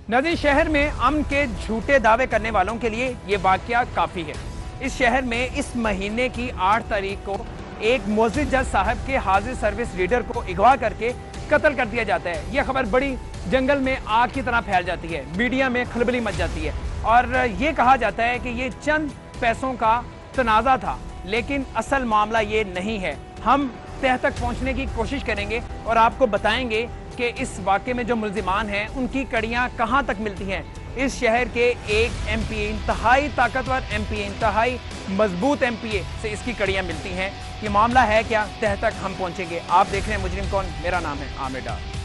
नदी शहर में अमन के झूठे दावे करने वालों के लिए ये वाकया काफी है। इस शहर में इस महीने की 8 तारीख को एक मस्जिद जज साहब के हाजिर सर्विस रीडर को अगवा करके कत्ल कर दिया जाता है। यह खबर बड़ी जंगल में आग की तरह फैल जाती है, मीडिया में खलबली मच जाती है और ये कहा जाता है कि ये चंद पैसों का तनाज़ा था, लेकिन असल मामला ये नहीं है। हम तह तक पहुंचने की कोशिश करेंगे और आपको बताएंगे कि इस वाक़े में जो मुल्जिमान हैं उनकी कड़ियां कहां तक मिलती हैं। इस शहर के एक एमपी, इंतहाई ताकतवर एमपी, इंतहाई मजबूत एमपीए से इसकी कड़ियां मिलती हैं। ये मामला है क्या, तह तक हम पहुंचेंगे। आप देख रहे हैं मुजरिम कौन, मेरा नाम है आमिर डार।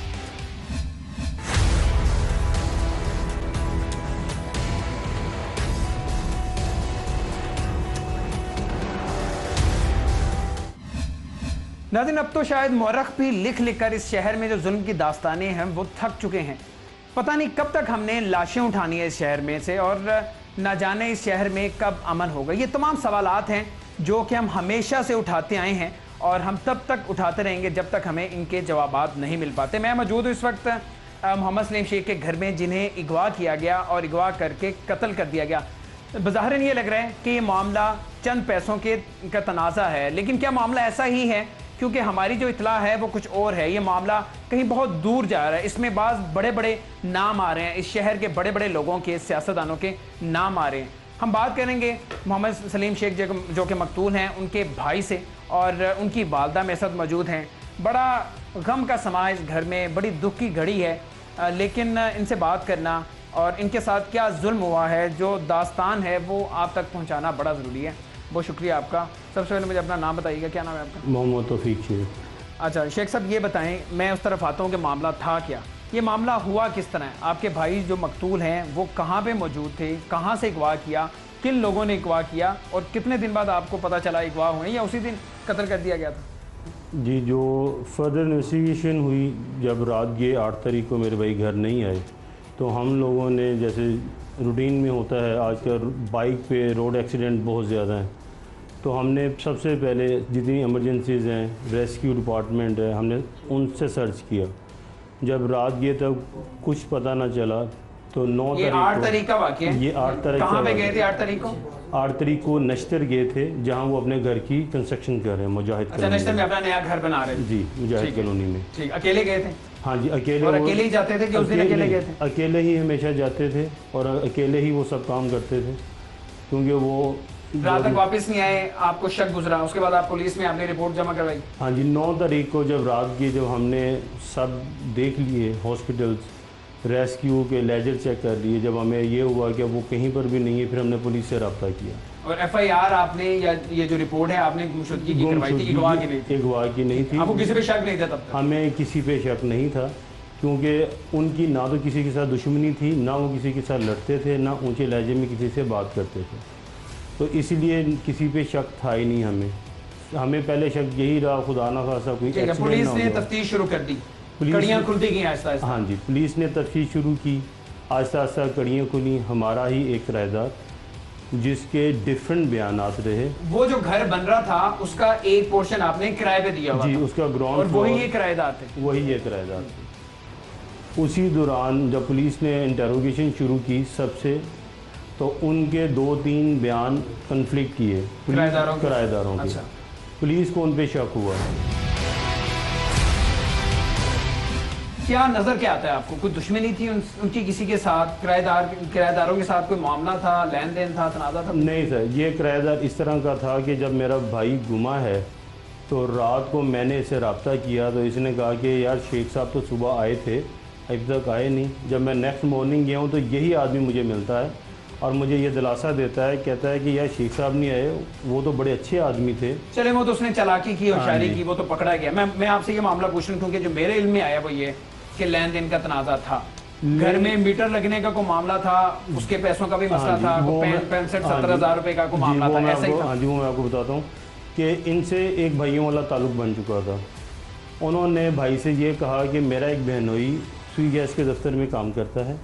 नाज़रीन, अब तो शायद मौरख भी लिख लिख कर इस शहर में जो जुल्म की दास्तानें हैं वो थक चुके हैं। पता नहीं कब तक हमने लाशें उठानी है इस शहर में से और ना जाने इस शहर में कब अमन होगा। ये तमाम सवालात हैं जो कि हम हमेशा से उठाते आए हैं और हम तब तक उठाते रहेंगे जब तक हमें इनके जवाबात नहीं मिल पाते। मैं मौजूद हूँ इस वक्त मोहम्मद सलीम शेख के घर में, जिन्हें अगवा किया गया और अगवा करके कत्ल कर दिया गया। बज़ाहिरन ये लग रहा है कि ये मामला चंद पैसों का तनाज़ा है, लेकिन क्या मामला ऐसा ही है? क्योंकि हमारी जो इतला है वो कुछ और है। ये मामला कहीं बहुत दूर जा रहा है। इसमें बाज़ बड़े बड़े नाम आ रहे हैं, इस शहर के बड़े बड़े लोगों के, सियासतदानों के नाम आ रहे हैं। हम बात करेंगे मोहम्मद सलीम शेख जो कि मकतूल हैं, उनके भाई से, और उनकी वालदा मेरे साथ मौजूद हैं। बड़ा गम का समाज घर में, बड़ी दुख की घड़ी है, लेकिन इनसे बात करना और इनके साथ क्या जुल्म हुआ है, जो दास्तान है, वो आप तक पहुँचाना बड़ा ज़रूरी है। बहुत शुक्रिया आपका। सबसे पहले मुझे अपना नाम बताइएगा, क्या नाम है आपका? मोहम्मद तौफीक शेख। अच्छा शेख साहब, ये बताएं, मैं उस तरफ आता हूँ कि मामला था क्या, ये मामला हुआ किस तरह? आपके भाई जो मकतूल हैं वो कहाँ पे मौजूद थे, कहाँ से अगवा किया, किन लोगों ने अगवा किया और कितने दिन बाद आपको पता चला अगवा हुए, या उसी दिन कत्ल कर दिया गया था? जी, जो फर्दर इन्वेस्टिगेशन हुई, जब रात के 8 तारीख को मेरे भाई घर नहीं आए तो हम लोगों ने, जैसे रूटीन में होता है आजकल बाइक पे रोड एक्सीडेंट बहुत ज़्यादा हैं, तो हमने सबसे पहले जितनी इमरजेंसीज़ हैं, रेस्क्यू डिपार्टमेंट है, हमने उनसे सर्च किया। जब रात गए तब कुछ पता ना चला तो 9 तारीख 8 तारीख का वाक़या है। ये 8 तारीख कहाँ पे गए थे 8 तारीख को? 8 तारीख को नश्तर गए थे, जहाँ वो अपने घर की कंस्ट्रक्शन कर रहे हैं मुजाहिद अच्छा, नश्तर में अपना नया घर बना रहे थे? जी, मुजाहिद कॉलोनी में। ठीक, अकेले गए थे? हाँ जी, अकेले। और अकेले ही जाते थे कि उस दिन अकेले गए थे? अकेले ही हमेशा जाते थे और अकेले ही वो सब काम करते थे, क्योंकि वो रात तक वापस नहीं आए। आपको शक गुजरा, उसके बाद आप पुलिस में आपने रिपोर्ट जमा करवाई? हाँ जी, 9 तारीख को जब रात की, जब हमने सब देख लिए, हॉस्पिटल्स, रेस्क्यू के लेजर चेक कर लिए, जब हमें ये हुआ कि वो कहीं पर भी नहीं है, फिर हमने पुलिस से रब्ता किया। और एफआईआर आपने, या ये जो रिपोर्ट है आपने गुमशुदगी की करवाई थी, अगवा की नहीं थी? अगवा की नहीं थी। आपको किसी पे शक नहीं था तब तक? हमें किसी पे शक नहीं था, क्योंकि उनकी ना तो किसी के साथ दुश्मनी थी, ना वो किसी के साथ लड़ते थे, ना ऊंचे लहजे में किसी से बात करते थे, तो इसलिए किसी पे शक था ही नहीं। हमें पहले शक यही रहा, खुदा ना खासा कोई एक्सीडेंट ना हो। पुलिस ने तफ्तीश शुरू कर दी, कड़ियाँ खुलती गई आहिस्ता आहिस्ता? हाँ जी, पुलिस ने तफ्तीश शुरू की, आहिस्ता आहिस्ता कड़ियाँ खुली। हमारा ही एक किराएदार, जिसके डिफरेंट बयानात रहे, वो जो घर बन रहा था उसका एक पोर्शन आपने किराए पे दिया हुआ जी, था? उसका ग्राउंड, और वही ये किराएदार थे? वही ये किराएदार थे। उसी दौरान जब पुलिस ने इंटरोगेशन शुरू की सबसे, तो उनके 2-3 बयान कन्फ्लिक्ट किए किराएदारों के। अच्छा। पुलिस को उन पे शक हुआ। क्या नजर क्या आता है आपको? कोई दुश्मनी थी उनकी किसी के साथ? किराएदारों के साथ कोई मामला था, लेन देन था, तनाज़ा था? नहीं सर, ये किराएदार इस तरह का था कि जब मेरा भाई गुमा है तो रात को मैंने इसे रब्ता किया, तो इसने कहा कि यार शेख साहब तो सुबह आए थे, अभी तक आए नहीं। जब मैं नेक्स्ट मॉर्निंग गया हूँ तो यही आदमी मुझे मिलता है और मुझे ये दिलासा देता है, कहता है कि यार शेख साहब नहीं आए, वो तो बड़े अच्छे आदमी थे। चले, वो तो उसने चालाकी की, होशियारी की, वो तो पकड़ा गया। मैं आपसे ये मामला पूछ रहा हूँ क्योंकि जो मेरे इल्म में आया वो ये कि लेन देन का तनाज़ा था, घर में मीटर लगने का कोई मामला था, उसके पैसों का भी मसला था, 65-70 हज़ार रुपए का कोई मामला था, ऐसा ही था? हाँ जी, वो मैं आपको बताता हूँ कि इनसे एक भाइयों वाला ताल्लुक बन चुका था। उन्होंने भाई से ये कहा कि मेरा एक बहनोई सुई गैस के दफ्तर में काम करता है,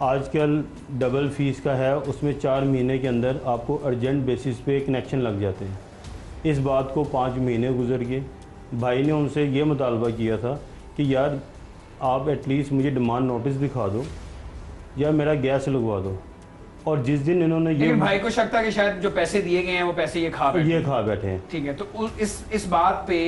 आजकल डबल फीस का है, उसमें 4 महीने के अंदर आपको अर्जेंट बेसिस पे कनेक्शन लग जाते हैं। इस बात को 5 महीने गुजर गए। भाई ने उनसे ये मुतालबा किया था कि यार आप एटलीस्ट मुझे डिमांड नोटिस दिखा दो या मेरा गैस लगवा दो। और जिस दिन इन्होंने ये लेकिन भाई को शक था कि शायद जो पैसे दिए गए हैं वो पैसे ये खा बैठे हैं। ठीक है, तो इस बात पे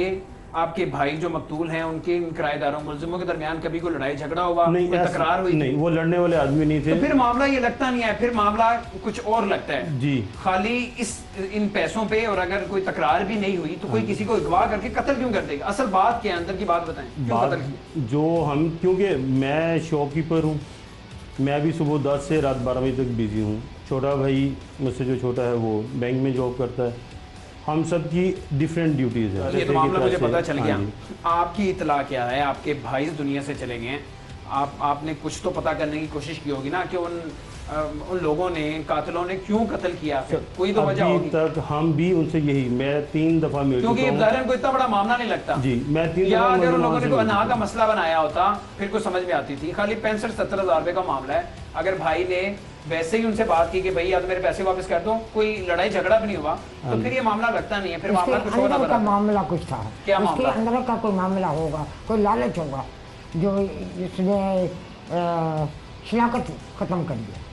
आपके भाई जो मकतूल हैं उनके इन किराएदारों मुलजिमों के दरमियान कभी कोई लड़ाई झगड़ा हुआ, कोई तकरार हुई? नहीं, वो लड़ने वाले आदमी नहीं थे। तो फिर मामला ये लगता नहीं है, फिर मामला कुछ और लगता है जी। खाली इन पैसों पे, और अगर कोई तकरार भी नहीं हुई तो कोई किसी को अगवा करके कत्ल क्यों कर देगा? असल बात क्या है, अंदर की बात बताएं, क्यों कत्ल किया? जो हम, क्योंकि मैं शॉपकीपर हूँ, मैं भी सुबह 10 से रात 12 बजे तक बिजी हूँ। छोटा भाई मुझसे जो छोटा है वो बैंक में जॉब करता है। हम सब की डिफरेंट ड्यूटीज़ हैं। ये तो मामला मुझे पता चल गया। आपकी इतला क्या है? आपके भाई इस दुनिया से चले गए हैं, आपने कुछ तो पता करने की कोशिश की होगी ना कि उन लोगों ने, कातिलों ने क्यों कत्ल किया? कोई तो वजह होगी। तक हम भी उनसे यही, मैं 3 दफ़ा मिल चुका हूं। क्योंकि ज़ाहिरन कोई इतना बड़ा मामला नहीं लगता जी। मैं 3 या दफ़ा अगर उन लोगों ने कोई अनाह का मसला बनाया होता फिर कुछ समझ में आती थी। खाली 65-70 हज़ार रुपए का मामला है। अगर भाई ने वैसे ही उनसे बात की कि भाई या तो मेरे पैसे वापस कर दो, कोई लड़ाई झगड़ा भी नहीं हुआ, तो फिर ये मामला लगता नहीं है। फिर मामला कुछ और अंदर का मामला कुछ था। क्या मामला? अंदर का कोई मामला होगा, कोई लालच होगा जो इसने शनाख्त खत्म कर दिया,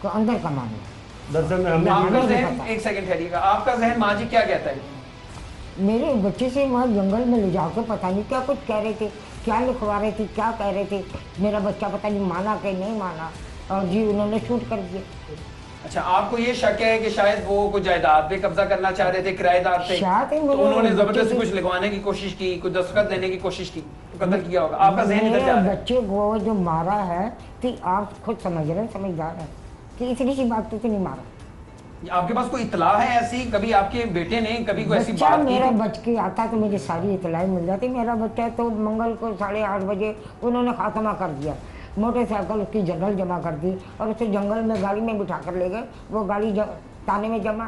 तो अंदर का मामला। दरअसल में आपका ज़हन, एक सेकंड ठहरिएगा, आपका ज़हन माँ जी क्या कहता है? मेरे बच्चे से वहाँ जंगल में ले जाकर पता नहीं क्या कुछ कह रहे थे, क्या लिखवा रहे थे, क्या कह रहे थे। मेरा बच्चा पता नहीं माना कि नहीं माना, और जी उन्होंने शूट कर दिया। अच्छा, आपको ये शक है कि शायद वो कुछ जायदाद पे कब्जा करना चाह रहे थे, किराएदार थे, तो उन्होंने जबरदस्ती कुछ लिखवाने की कोशिश की, कुछ दस्तखत देने की कोशिश की, तो कत्ल किया होगा? आपका ज़हन इधर जा रहा है। बच्चे को जो मारा है कि आप खुद समझ रहे हैं, समझदार है कि इतनी सी बात तो नहीं मारा। आपके पास कोई इतला है ऐसी? कभी आपके बेटे ने कभी कोई ऐसी बात की? मेरा बच के आता तो मुझे सारी इतलाई मिल जाती। मेरा बच्चा तो मंगल को 8:30 बजे उन्होंने खात्मा कर दिया। मोटरसाइकिल उसकी जंगल जमा कर दी और उसे जंगल में गाड़ी में बिठा कर ले गए। वो गाड़ी ताने में जमा।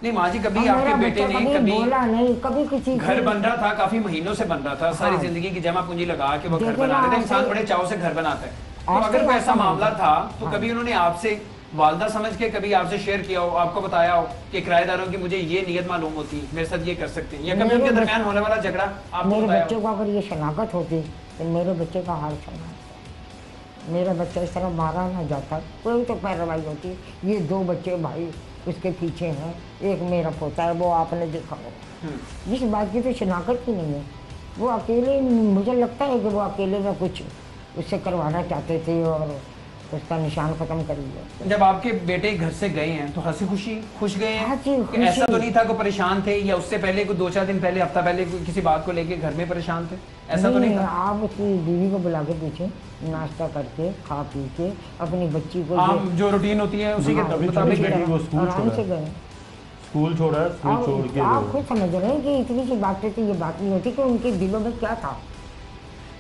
नहीं माँ जी, कभी आपके बेटे ने कभी बोला नहीं, कभी किसी घर बन रहा था, काफी महीनों से बन रहा था, सारी जिंदगी की जमा पूंजी लगा के वो घर बना रहे थे। इंसान बड़े चाव से घर बनाता है, तो अगर कोई ऐसा मामला था तो कभी उन्होंने आपसे वालदा समझ के कभी आपसे शेयर किया हो, आपको बताया हो कि किराएदारों की मुझे ये नियत मालूम होती है, मेरे साथ ये कर सकते हैं, या कभी उनके दरमियान होने वाला झगड़ा आपको मेरे बताया? बच्चे को अगर ये शनाख्त होती तो मेरे बच्चे का हाल सुना, मेरा बच्चा इस तरह मारा ना जाता, कोई तो पैरवाई होती। ये 2 बच्चे भाई उसके पीछे हैं, एक मेरा पोता है, वो आपने देखा हो। जिस बात की तो शनाख्त ही नहीं है, वो अकेले, मुझे लगता है कि वो अकेले में कुछ उससे करवाना चाहते थे और उसका निशान खत्म कर दिया। जब आपके बेटे घर से गए हैं तो हंसी खुशी खुश गए हैं? खुशी। ऐसा तो नहीं था कि परेशान थे, या उससे पहले कोई 2-4 दिन पहले, हफ्ता पहले किसी बात को लेके घर में परेशान थे? ऐसा तो नहीं था? आप उसकी बीवी को बुला के पूछे, नाश्ता करके खा पी के अपनी बच्ची को आम जो रूटीन होती है उसी के मुताबिक आराम से गए। स्कूल छोड़ा, स्कूल छोड़ के आप खुद समझ रहे हैं कि इतनी सी बात थी, ये बात नहीं होती कि उनके दिलों में क्या था।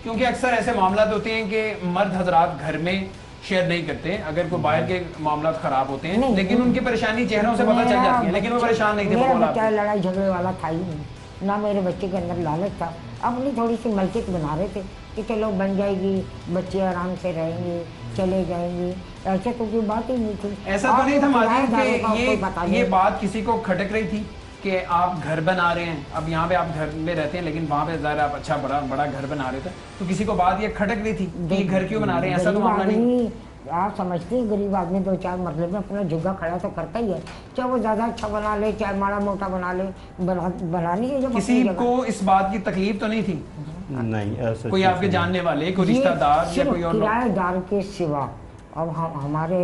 क्योंकि अक्सर ऐसे मामला होते हैं कि मर्द हजरात घर में शेयर नहीं करते अगर कोई बाहर के मामला खराब होते हैं, लेकिन उनकी परेशानी चेहरों से पता चल जाती है। लेकिन वो परेशान नहीं थे। मेरा बच्चा लड़ाई झगड़े वाला था ही नहीं, ना मेरे बच्चे के अंदर लालच था। अपनी थोड़ी सी मलकियत बना रहे थे कि चलो बन जाएगी, बच्चे आराम से रहेंगे, चले जाएंगे, ऐसे तो कोई बात ही नहीं थी। ऐसा तो नहीं था माजिद कि ये बात किसी को खटक रही थी कि आप घर बना रहे हैं, अब यहाँ पे आप घर में रहते हैं लेकिन वहाँ पे ज़ाहिर आप अच्छा बड़ा घर बना रहे थे, तो किसी को बात ये खटक रही थी कि घर क्यों बना रहे हैं? ऐसा तो मामला नहीं। आप समझते हैं गरीब आदमी 2-4 मतलब में अपना जुग्गा खड़ा तो करता ही है, चाहे वो ज़्यादा अच्छा बना ले चाहे माड़ा मोटा बना ले, बनानी है। जब किसी को इस बात की तकलीफ तो नहीं थी? नहीं, ऐसा कोई आपके जानने वाले, कोई रिश्तेदार या कोई और किराएदार के सिवा अब हमारे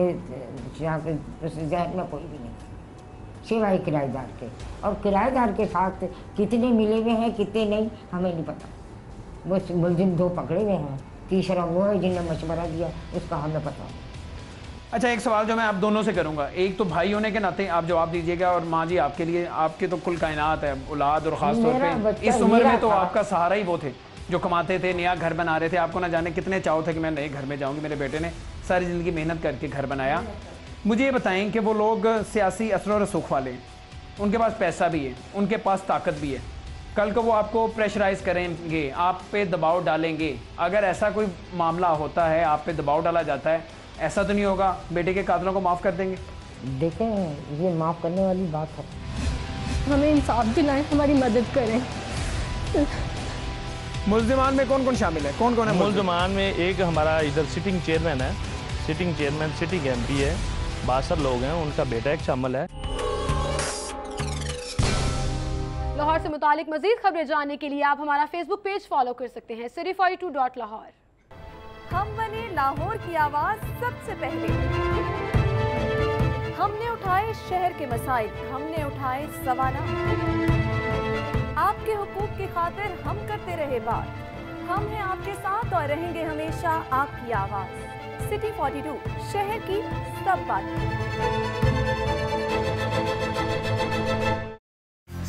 जहन में कोई भी नहीं सिवाय किराएदार के। और किराएदार के साथ कितने मिले हुए हैं कितने नहीं हमें नहीं पता। बस मुलजिम 2 पकड़े हुए हैं, तीसरा वो है जिन्हें मशवरा दिया, उसका हमें पता। अच्छा, एक सवाल जो मैं आप दोनों से करूंगा, एक तो भाई होने के नाते आप जवाब दीजिएगा, और माँ जी आपके लिए, आपके तो कुल कायनात है, औलाद, और ख़ास तौर पे इस उम्र में तो आपका सहारा ही वो थे जो कमाते थे, नया घर बना रहे थे। आपको ना जाने कितने चाव थे कि मैं नए घर में जाऊँगी। मेरे बेटे ने सारी ज़िंदगी मेहनत करके घर बनाया। मुझे ये बताएं कि वो लोग सियासी असर और रसूख वाले हैं, उनके पास पैसा भी है, उनके पास ताकत भी है, कल को वो आपको प्रेशराइज करेंगे, आप पे दबाव डालेंगे। अगर ऐसा कोई मामला होता है, आप पे दबाव डाला जाता है, ऐसा तो नहीं होगा बेटे के कातलों को माफ़ कर देंगे? देखें, ये माफ़ करने वाली बात है। हमें इंसाफ दिलाएं, हमारी मदद करें। मुल्ज़िमान में कौन कौन शामिल है? कौन कौन है मुल्ज़िमान में? एक हमारा इधर सिटिंग चेयरमैन है सिटिंग चेयरमैन, सिटिंग MP है, 62 लोग हैं, उनका बेटा एक शामिल है। लाहौर से मुतालिक मजीद खबरें जानने के लिए आप हमारा फेसबुक पेज फॉलो कर सकते हैं city42.lahore। हम बने लाहौर की आवाज सबसे पहले, हमने उठाए शहर के मसाइल, हमने उठाए सवालात, आपके हुकूक की खातिर हम करते रहे बात, हम हैं आपके साथ और रहेंगे हमेशा आपकी आवाज। सिटी 42, शहर की सब बातें।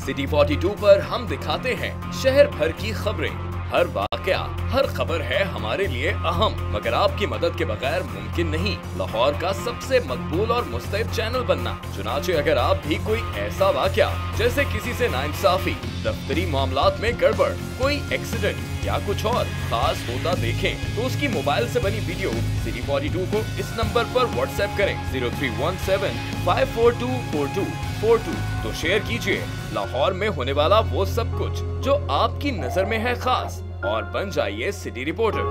सिटी 42 पर हम दिखाते हैं शहर भर की खबरें। हर वाकया, हर खबर है हमारे लिए अहम, मगर आपकी मदद के बगैर मुमकिन नहीं लाहौर का सबसे मकबूल और मुस्तैद चैनल बनना। चुनाचे अगर आप भी कोई ऐसा वाकया जैसे किसी से नाइंसाफी, दफ्तरी मामलात में गड़बड़, कोई एक्सीडेंट या कुछ और खास होता देखें तो उसकी मोबाइल से बनी वीडियो सिटी 42 को इस नंबर पर व्हाट्सएप करें 0317 5424242 तो शेयर कीजिए लाहौर में होने वाला वो सब कुछ जो आपकी नजर में है खास, और बन जाइए सिटी रिपोर्टर।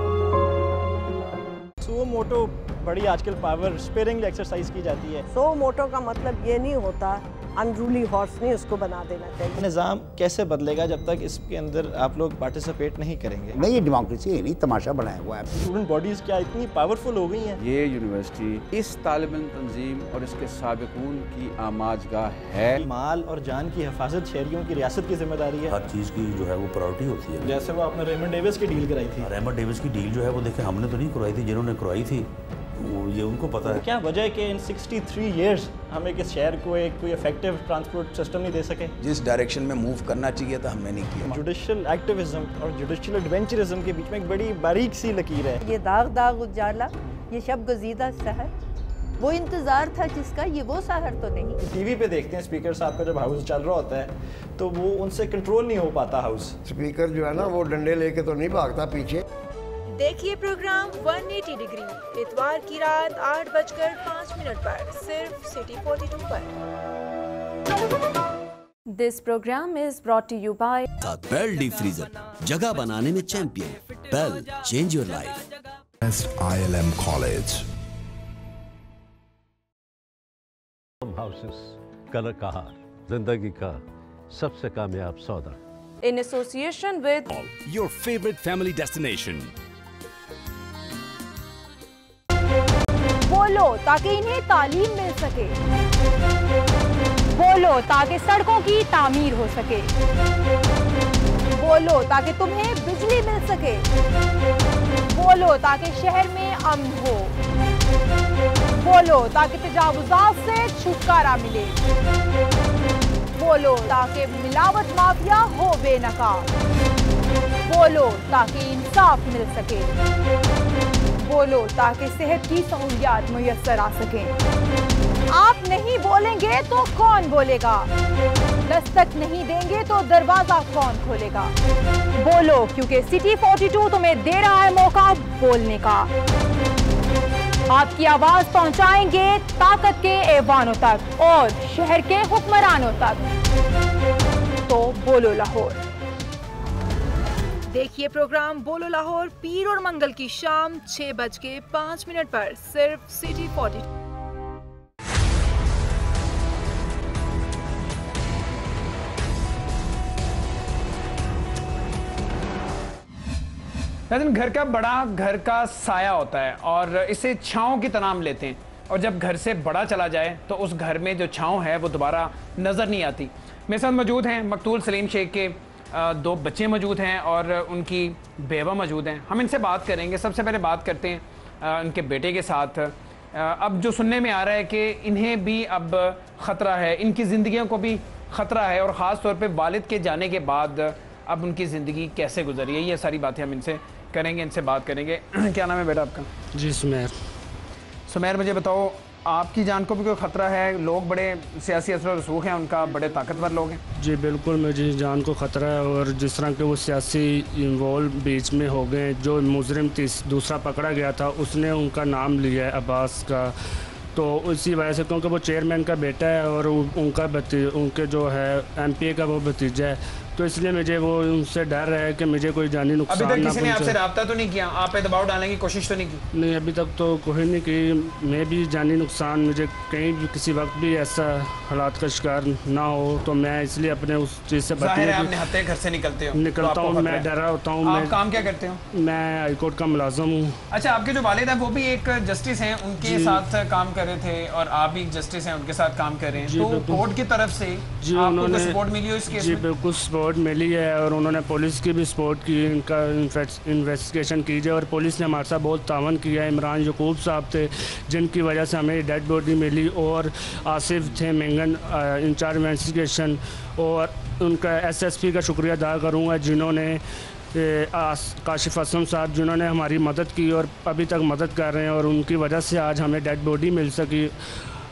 सुओ मोटो बड़ी आजकल पावर स्पेयरिंग एक्सरसाइज की जाती है। सो मोटो का मतलब ये नहीं होता अनरूली हॉर्स नहीं उसको बना देना चाहिए। निज़ाम कैसे बदलेगा जब तक इसके अंदर आप लोग पार्टिसिपेट नहीं करेंगे? नहीं, ये डेमोक्रेसी है नहीं, तमाशा बनाया हुआ है। स्टूडेंट बॉडीज़ क्या इतनी पावरफुल हो गई हैं? ये यूनिवर्सिटी इस तालिब इल्म तंजीम और इसके साबिकून की आमाजगाह है। माल और जान की हिफाजत शहरियों की रियासत की जिम्मेदारी है। हर चीज़ की जो है वो प्रायोरिटी होती है। जैसे वो आपने रेमंड डेविस की डील कराई थी। रेमंड डेविस की डील जो है वो देखें हमने तो नहीं करवाई थी, जिन्होंने करवाई थी ये उनको पता है। क्या वजह है कि इन 63 इयर्स हम एक शहर को एक कोई इफेक्टिव ट्रांसपोर्ट सिस्टम नहीं दे सके? जिस डायरेक्शन में मूव करना चाहिए था हमने नहीं किया। जुडिशियल एक्टिविज्म और जुडिशियल एडवेंचरिज्म के बीच में एक बड़ी बारीक सी लकीर है। ये दाग दाग उजाला, ये शब गुज़ीदा सहर, वो इंतज़ार था जिसका, ये वो सहर तो नहीं। टीवी पे देखते हैं स्पीकर साहब का जब हाउस चल रहा होता है तो वो उनसे कंट्रोल नहीं हो पाता हाउस। स्पीकर जो है ना वो डंडे लेके तो नहीं भागता पीछे। देखिए प्रोग्राम 180 डिग्री इतवार की रात 8:05 पर सिर्फ सिटी 42 पर। This program is brought to you by Bell deep freezer, जगह बनाने में champion. Bell, change your life. ILM college. Houses, Kallar Kahar, जिंदगी का सबसे कामयाब सौदा। In association with your favourite family destination. बोलो ताकि इन्हें तालीम मिल सके, बोलो ताकि सड़कों की तामीर हो सके, बोलो ताकि तुम्हें बिजली मिल सके, बोलो ताकि शहर में अमन हो, बोलो ताकि तजावुज़ात से छुटकारा मिले, बोलो ताकि मिलावट माफिया हो बेनकाब, बोलो ताकि इंसाफ मिल सके, बोलो ताकि सेहत की सहूलियात मुयस्सर आ सकें। आप नहीं बोलेंगे तो कौन बोलेगा? दस्तक नहीं देंगे तो दरवाजा कौन खोलेगा? बोलो क्योंकि सिटी 42 तुम्हें दे रहा है मौका बोलने का। आपकी आवाज पहुंचाएंगे ताकत के ऐवानों तक और शहर के हुक्मरानों तक। तो बोलो लाहौर। देखिए प्रोग्राम बोलो लाहौर पीर और मंगल की शाम 6:05 पर सिर्फ सिटी 42। लेकिन घर का बड़ा घर का साया होता है और इसे छांव की तरह हम लेते हैं, और जब घर से बड़ा चला जाए तो उस घर में जो छांव है वो दोबारा नज़र नहीं आती। मेरे साथ मौजूद हैं मकतूल सलीम शेख के 2 बच्चे मौजूद हैं और उनकी बेवा मौजूद हैं। हम इनसे बात करेंगे। सबसे पहले बात करते हैं उनके बेटे के साथ। अब जो सुनने में आ रहा है कि इन्हें भी अब ख़तरा है, इनकी ज़िंदगियों को भी ख़तरा है, और ख़ास तौर पे वालिद के जाने के बाद अब उनकी ज़िंदगी कैसे गुजरी है, ये सारी बातें हम इनसे करेंगे, इनसे बात करेंगे। क्या नाम है बेटा आपका? जी सुमेर। सुमेर, मुझे बताओ आपकी जान को भी कोई ख़तरा है? लोग बड़े सियासी असर रसूख हैं उनका, बड़े ताकतवर लोग हैं। जी बिल्कुल, मुझे जान को ख़तरा है, और जिस तरह के वो सियासी इन्वॉल्व बीच में हो गए, जो मुजरिम दूसरा पकड़ा गया था उसने उनका नाम लिया है अब्बास का, तो उसी वजह से, क्योंकि वो चेयरमैन का बेटा है और उनके जो है MPA का वो भतीजा है, तो इसलिए मुझे वो उनसे डर है कि मुझे कोई जानी नुकसान अभी तक किसी ने आपसे रब्ता तो नहीं किया, आप पे दबाव डालने की कोशिश तो नहीं की? नहीं, अभी तक तो कोई नहीं की। मैं भी जानी नुकसान मुझे कहीं भी किसी वक्त भी ऐसा हालात का शिकार ना हो, तो मैं इसलिए अपने उस चीज़ से बचने घर से निकलता हूँ। मैं डरा होता हूँ। आप काम क्या करते हो? मैं हाईकोर्ट का मुलाजम हूँ। अच्छा, आपके जो वालिद हैं वो भी एक जस्टिस हैं, उनके साथ काम कर रहे थे और आप भी जस्टिस हैं, उनके साथ काम कर रहे हैं, तो कोर्ट की तरफ से आपको कुछ सपोर्ट मिली हो इस केस में? जी बिल्कुल सपोर्ट मिली है और उन्होंने पुलिस की भी सपोर्ट की, इनका इन्वेस्टिगेशन कीजिए और पुलिस ने हमारे साथ बहुत तावन किया है। इमरान यकूब साहब थे जिनकी वजह से हमें डेड बॉडी मिली, और आसिफ थे मेंगन इंचार्ज इन्वेस्टिगेशन, और उनका SSP का शुक्रिया अदा करूँगा जिन्होंने काशिफ असलम साहब जिन्होंने हमारी मदद की और अभी तक मदद कर रहे हैं, और उनकी वजह से आज हमें डेड बॉडी मिल सकी।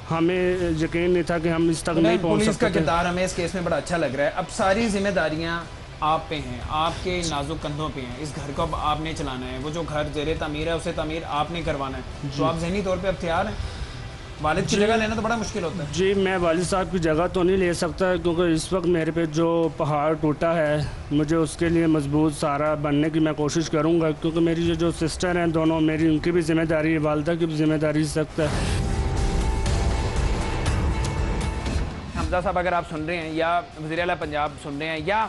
हमें यकीन नहीं था कि हम इस तक नहीं पहुंच सकते। पुलिस का किरदार हमें इस केस में बड़ा अच्छा लग रहा है। अब सारी जिम्मेदारियां आप पे हैं, आपके नाजुक कंधों पे हैं। इस घर को अब आपने चलाना है, वो जो घर ज़ेरे तमीर है उसे तमीर आपने करवाना है, तो आप ज़हनी तौर पे अब तैयार हैं? वालिद की जगह लेना तो बड़ा मुश्किल होता है। जी, मैं वालिद साहब की जगह तो नहीं ले सकता क्योंकि इस वक्त मेरे पे जो पहाड़ टूटा है, मुझे उसके लिए मजबूत सहारा बनने की मैं कोशिश करूँगा, क्योंकि मेरी जो सिस्टर हैं दोनों, मेरी उनकी भी जिम्मेदारी है, वालिदा की भी जिम्मेदारी सख्त है। हमजा साहब, अगर आप सुन रहे हैं या वज़ीर आला पंजाब सुन रहे हैं या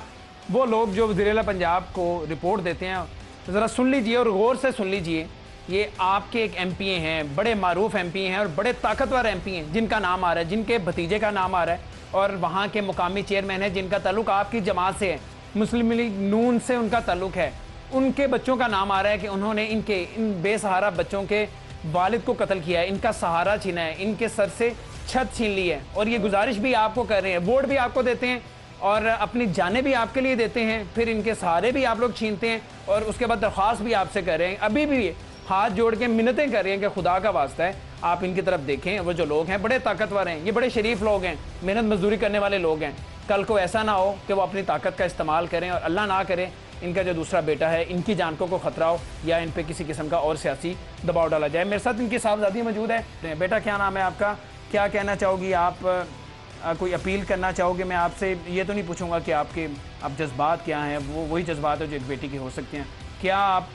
वो लोग जो वज़ीर आला पंजाब को रिपोर्ट देते हैं, ज़रा सुन लीजिए और गौर से सुन लीजिए। ये आपके एक MP हैं, बड़े मारूफ MP हैं और बड़े ताकतवर MP हैं जिनका नाम आ रहा है, जिनके भतीजे का नाम आ रहा है, और वहाँ के मुकामी चेयरमैन है जिनका ताल्लुक आपकी जमात से है, मुस्लिम लीग नून से उनका ताल्लुक है। उनके बच्चों का नाम आ रहा है कि उन्होंने इन बेसहारा बच्चों के वालिद को कत्ल किया है, इनका सहारा छीना है, इनके सर से छत छीन ली है, और ये गुजारिश भी आपको कर रहे हैं, वोट भी आपको देते हैं और अपनी जानें भी आपके लिए देते हैं, फिर इनके सहारे भी आप लोग छीनते हैं और उसके बाद दरख्वास्त भी आपसे कर रहे हैं। अभी भी हाथ जोड़ के मिन्नतें कर रहे हैं कि खुदा का वास्ता है आप इनकी तरफ देखें। वो जो लोग हैं बड़े ताकतवर हैं, ये बड़े शरीफ लोग हैं, मेहनत मजदूरी करने वाले लोग हैं। कल को ऐसा ना हो कि वो अपनी ताकत का इस्तेमाल करें और अल्लाह ना करे इनका जो दूसरा बेटा है, इनकी जान को खतरा हो या इन पे किसी किस्म का और सियासी दबाव डाला जाए। मेरे साथ इनकी साहबजादी मौजूद है। बेटा, क्या नाम है आपका? क्या कहना चाहोगी आप? कोई अपील करना चाहोगे? मैं आपसे ये तो नहीं पूछूंगा कि आपके अब जज्बात क्या हैं, वो वही जज्बात है जो एक बेटी के हो सकते हैं। क्या आप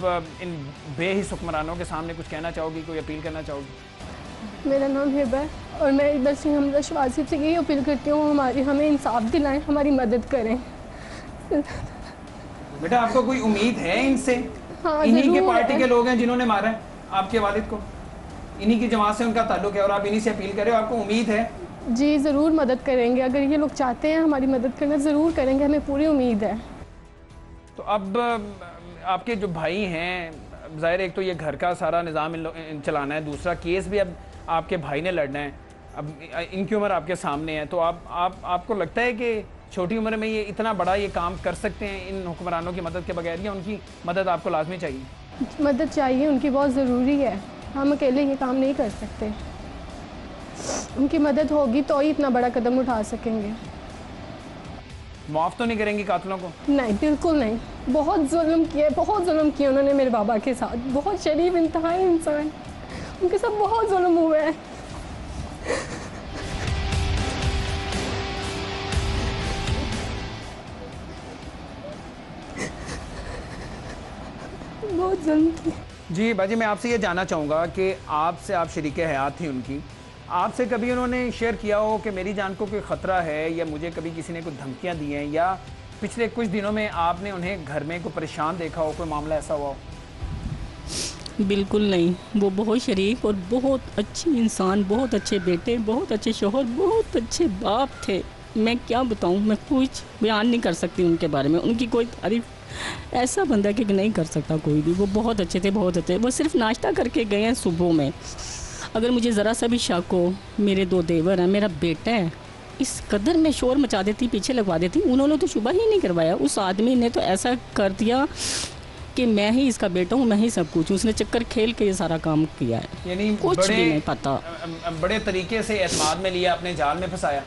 इन बेहिस हुक्मरानों के सामने कुछ कहना चाहोगी, कोई अपील करना चाहोगी? मेरा नाम हिबा है और मैं इधर से हमजा शवासिफ से यही अपील करती हूँ हमें इंसाफ दिलाएं, हमारी मदद करें। बेटा, आपको कोई उम्मीद है इनसे? हाँ, इन्हीं के पार्टी के लोग हैं जिन्होंने मारा है आपके वालिद को, इन्हीं की जमात से उनका ताल्लुक है और आप इन्हीं से अपील करें, आपको उम्मीद है? जी ज़रूर मदद करेंगे, अगर ये लोग चाहते हैं हमारी मदद करना ज़रूर करेंगे, हमें पूरी उम्मीद है। तो अब आपके जो भाई हैं, ज़ाहिर एक तो ये घर का सारा निज़ाम चलाना है, दूसरा केस भी अब आपके भाई ने लड़ना है, अब इनकी उम्र आपके सामने है, तो आपको लगता है कि छोटी उम्र में ये इतना बड़ा ये काम कर सकते हैं इन हुक्मरानों की मदद के बगैर, या उनकी मदद आपको लाजमी चाहिए? मदद चाहिए, उनकी बहुत ज़रूरी है, हम अकेले ये काम नहीं कर सकते, उनकी मदद होगी तो ही इतना बड़ा कदम उठा सकेंगे। माफ़ तो नहीं करेंगी कातिलों को? नहीं, बिल्कुल नहीं, बहुत जुल्म किया उन्होंने मेरे बाबा के साथ, बहुत शरीफ इंतहाई इंसान, उनके साथ बहुत जुल्म हुआ है। बहुत जुल्म किया। जी बाजी, मैं आपसे ये जानना चाहूँगा कि आपसे, आप शरीके हयात थी उनकी, आपसे कभी उन्होंने शेयर किया हो कि मेरी जान को कोई ख़तरा है, या मुझे कभी किसी ने कुछ धमकियाँ दी हैं, या पिछले कुछ दिनों में आपने उन्हें घर में कोई परेशान देखा हो, कोई मामला ऐसा हुआ हो? बिल्कुल नहीं, वो बहुत शरीफ और बहुत अच्छी इंसान, बहुत अच्छे बेटे, बहुत अच्छे शोहर, बहुत अच्छे बाप थे। मैं क्या बताऊँ, मैं कुछ बयान नहीं कर सकती उनके बारे में, उनकी कोई तारीफ, ऐसा बंदा कि नहीं कर सकता कोई भी। वो बहुत अच्छे थे, बहुत अच्छे। वो सिर्फ नाश्ता करके गए हैं सुबह में, अगर मुझे ज़रा सा भी शक हो, मेरे 2 देवर हैं, मेरा बेटा है, इस कदर मैं शोर मचा देती, पीछे लगवा देती, उन्होंने तो शुबा ही नहीं करवाया। उस आदमी ने तो ऐसा कर दिया कि मैं ही इसका बेटा हूँ, मैं ही सब कुछ हूँ। उसने चक्कर खेल के ये सारा काम किया है, यानी कुछ भी नहीं पता। बड़े तरीके से एतमाद में लिया, अपने जाल में फंसाया।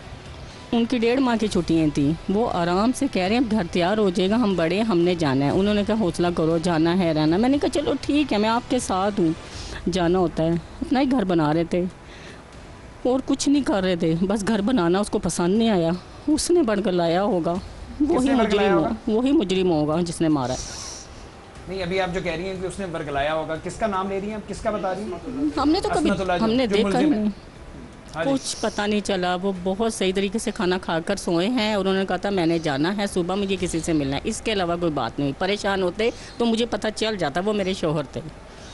उनकी 1.5 माह की छुट्टियाँ थी, वो आराम से कह रहे हैं घर तैयार हो जाएगा, हम बड़े, हमने जाना है। उन्होंने कहा हौसला करो, जाना है रहना। मैंने कहा चलो ठीक है, मैं आपके साथ हूँ, जाना होता है। अपना ही घर बना रहे थे और कुछ नहीं कर रहे थे, बस घर बनाना उसको पसंद नहीं आया, उसने बनकर लाया होगा। वही मुजरिम होगा जिसने मारा है। नहीं, अभी आप जो कह रही हैं कि उसने वर्गलाया होगा, किसका नाम ले रही हैं आप, किसका बता रही हैं? हमने तो कभी हमने देखा नहीं, हाँ कुछ पता नहीं चला। वो बहुत सही तरीके से खाना खाकर सोए हैं और उन्होंने कहा था मैंने जाना है, सुबह मुझे किसी से मिलना है, इसके अलावा कोई बात नहीं। परेशान होते तो मुझे पता चल जाता, वो मेरे शौहर थे।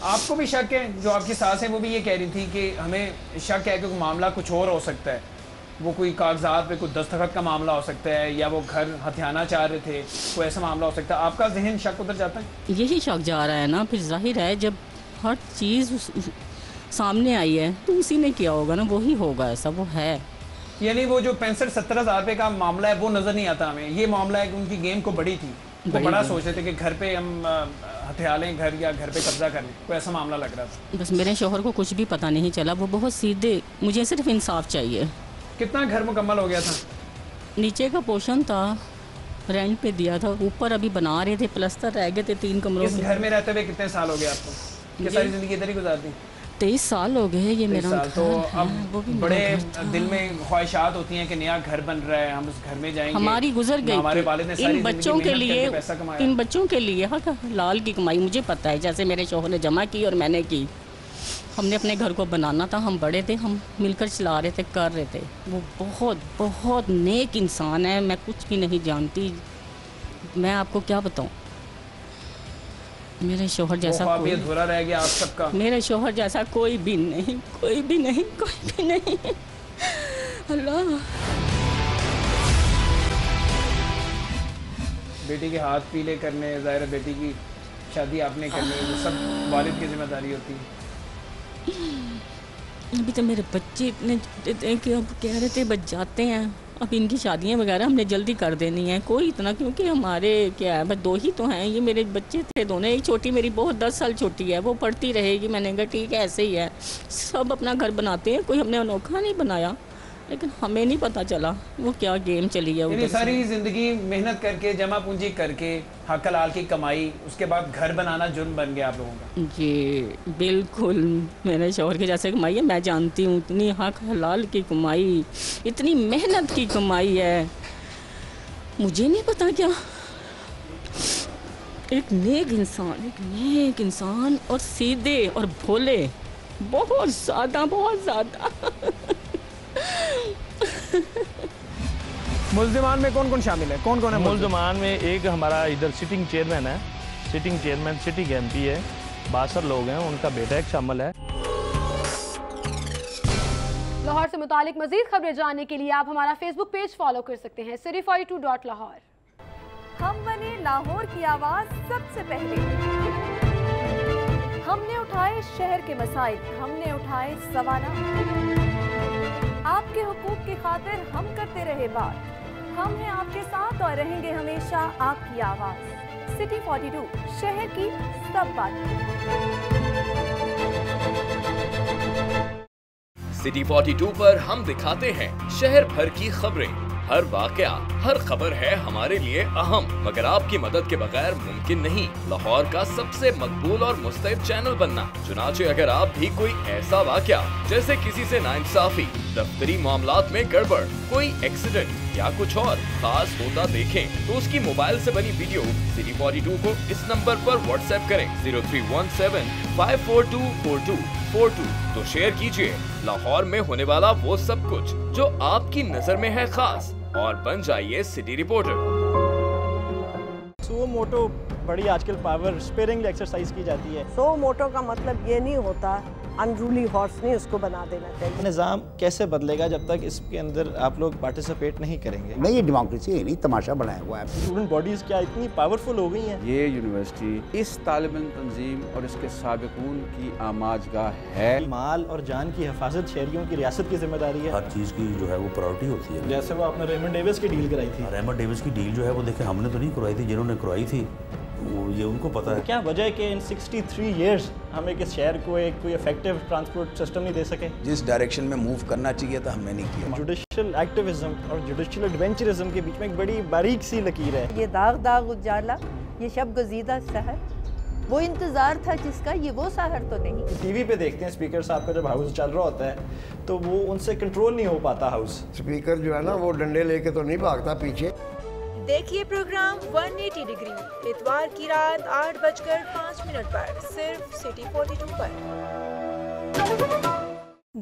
आपको भी शक है? जो आपकी सास है वो भी ये कह रही थी कि हमें शक है कि मामला कुछ और हो सकता है, वो कोई कागजात पे कोई दस्तखत का मामला हो सकता है, या वो घर हथियाना चाह रहे थे, कोई ऐसा मामला हो सकता है। आपका जहन शक उधर जाता है? यही शक जा रहा है ना, फिर जाहिर है जब हर चीज़ सामने आई है तो उसी ने किया होगा ना, वही होगा, ऐसा वो है। यानी वो जो 65-70 हज़ार रुपये का मामला है वो नज़र नहीं आता हमें। ये मामला है कि उनकी गेम को बड़ी थी, वो बड़ा सोच रहे थे कि घर पे हम हथियार लें घर, या घर पे कब्जा कर लें, कोई ऐसा मामला लग रहा था। बस मेरे शौहर को कुछ भी पता नहीं चला, वो बहुत सीधे, मुझे सिर्फ इंसाफ चाहिए। कितना घर मुकम्मल हो गया था? नीचे का पोर्शन था, रेंट पे दिया था, ऊपर अभी बना रहे थे, प्लस्तर रह गए थे 3 कमरों। इस घर में रहते हुए कितने साल हो गए आपको? ये सारी ज़िंदगी इधर ही गुजार दी? 23 साल हो गए ये मेरा घर। तो अब बड़े दिल में ख्वाहिशात होती हैं कि नया घर बन रहा है, हम उस घर में जाएंगे। हमारी गुजर गई, हमारे वालिद ने सारी इन बच्चों के लिए, पैसा कमाया। इन बच्चों के लिए हक लाल की कमाई मुझे पता है, जैसे मेरे शौहर ने जमा की और मैंने की। हमने अपने घर को बनाना था, हम बड़े थे, हम मिलकर चला रहे थे, कर रहे थे। वो बहुत बहुत नेक इंसान है, मैं कुछ भी नहीं जानती, मैं आपको क्या बताऊं। मेरे शौहर जैसा कोई अधूरा रह गया आप सबका। मेरे शौहर जैसा कोई भी नहीं, कोई भी नहीं, कोई भी नहीं। अल्लाह। बेटी के हाथ पीले करने, ज़ाहिर बेटी की शादी आपने करनी, वो सब वालिद की जिम्मेदारी होती है। अभी तो मेरे बच्चे इतने थे कि अब कह रहे थे बच जाते हैं, अब इनकी शादियां वगैरह हमने जल्दी कर देनी है। कोई इतना, क्योंकि हमारे क्या है, बस 2 ही तो हैं, ये मेरे बच्चे थे दोनों। एक छोटी मेरी बहुत 10 साल छोटी है, वो पढ़ती रहेगी। मैंने कहा ठीक है ऐसे ही है, सब अपना घर बनाते हैं, कोई हमने अनोखा नहीं बनाया, लेकिन हमें नहीं पता चला वो क्या गेम चली है। उधर सारी ज़िंदगी मेहनत करके, जमा पूंजी करके, हक हलाल की कमाई, उसके बाद घर बनाना जुर्म बन गया आप लोगों का। जी बिल्कुल, मेरे शौहर के जैसे कमाई है, मैं जानती हूँ, इतनी हक हलाल की कमाई, इतनी मेहनत की कमाई है, मुझे नहीं पता क्या। एक नेक इंसान और सीधे और भोले, बहुत ज़्यादा। मुल्ज़िमान में कौन कौन शामिल है? कौन कौन है मुल्ज़िमान में? एक हमारा इधर सिटिंग चेयरमैन है, सिटिंग चेयरमैन सिटी के MP है, 62 लोग हैं, उनका बेटा एक शामिल है। लाहौर से मुतालिक मजीद खबरें जानने के लिए आप हमारा फेसबुक पेज फॉलो कर सकते हैं, city42.lahore। हम बने लाहौर की आवाज़ सबसे पहले, हमने उठाए शहर के मसाइल, हमने उठाए सवाल। आपके हुकूक की खातिर हम करते रहे बात, हम हैं आपके साथ और रहेंगे हमेशा आपकी आवाज़। सिटी 42, शहर की सब बात। सिटी 42 पर हम दिखाते हैं शहर भर की खबरें, हर वाकया, हर खबर है हमारे लिए अहम, मगर आपकी मदद के बगैर मुमकिन नहीं लाहौर का सबसे मकबूल और मुस्तैद चैनल बनना। चुनाचे अगर आप भी कोई ऐसा वाकया, जैसे किसी से नाइंसाफी, दफ्तरी मामलात में गड़बड़, कोई एक्सीडेंट या कुछ और खास होता देखें, तो उसकी मोबाइल से बनी वीडियो सिटी 42 को इस नंबर पर व्हाट्सएप करें 0317 5424242। तो शेयर कीजिए लाहौर में होने वाला वो सब कुछ जो आपकी नजर में है खास, और बन जाइए सिटी रिपोर्टर। सो मोटो बड़ी आजकल पावर स्पेयरिंग एक्सरसाइज की जाती है। सो मोटो का मतलब ये नहीं होता अनरूली हॉर्स नहीं उसको बना देना चाहिए। निज़ाम कैसे बदलेगा जब तक इसके अंदर आप लोग पार्टिसिपेट नहीं करेंगे? नहीं, ये डेमोक्रेसी है नहीं, तमाशा बनाया हुआ है। स्टूडेंट बॉडीज़ क्या इतनी पावरफुल हो गई हैं? ये यूनिवर्सिटी इस तालिब इल्म तंजीम और इसके साबिकून की आमाजगाह है। माल और जान की हिफाजत शहरियों की रियासत की जिम्मेदारी है। हर चीज़ की जो है वो प्रायोरिटी होती है। जैसे वो आपने रेमंड डेविस की डील कराई थी। रेमंड डेविस की डील जो है वो देखें हमने तो नहीं करवाई थी, जिन्होंने करवाई थी वो ये उनको पता है। क्या वजह है कि इन 63 इयर्स हम एक शहर को एक कोई इफेक्टिव ट्रांसपोर्ट सिस्टम नहीं दे सके? जिस डायरेक्शन में मूव करना चाहिए था हमने नहीं किया। जुडिशियल एक्टिविज्म और जुडिशियल एडवेंचरिज्म के बीच में एक बड़ी बारीक सी लकीर है। ये दाग दाग उजाला, ये शब गजीदा शहर, वो इंतज़ार था जिसका, ये वो शहर तो नहीं। टीवी पे देखते हैं स्पीकर साहब का जब हाउस चल रहा होता है तो वो उनसे कंट्रोल नहीं हो पाता हाउस। स्पीकर जो है ना वो डंडे लेके तो नहीं भागता पीछे। देखिए प्रोग्राम 180 डिग्री इतवार की रात 8:05 पर सिर्फ सिटी 42 पर।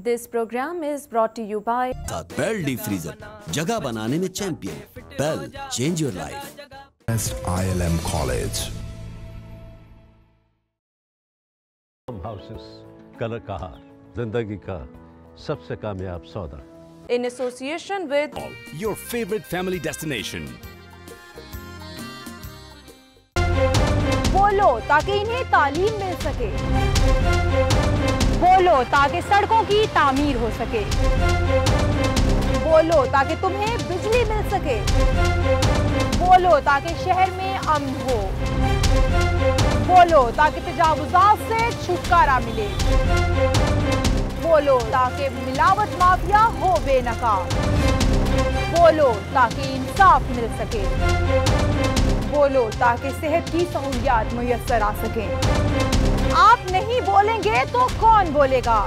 This program is brought to you by Bell deep freezer, जगह बनाने में champion. Bell, change your life. ILM college. Houses, Kallar Kahar, जिंदगी का सबसे कामयाब सौदा। In association with your favourite family destination. बोलो ताकि इन्हें तालीम मिल सके, बोलो ताकि सड़कों की तामीर हो सके, बोलो ताकि तुम्हें बिजली मिल सके, बोलो ताकि शहर में अमन हो, बोलो ताकि तजावुजात से छुटकारा मिले, बोलो ताकि मिलावट माफिया हो बेनकाब, बोलो ताकि इंसाफ मिल सके, बोलो ताकि सेहत की सहूलियात मुयस्सर आ सके। आप नहीं बोलेंगे तो कौन बोलेगा,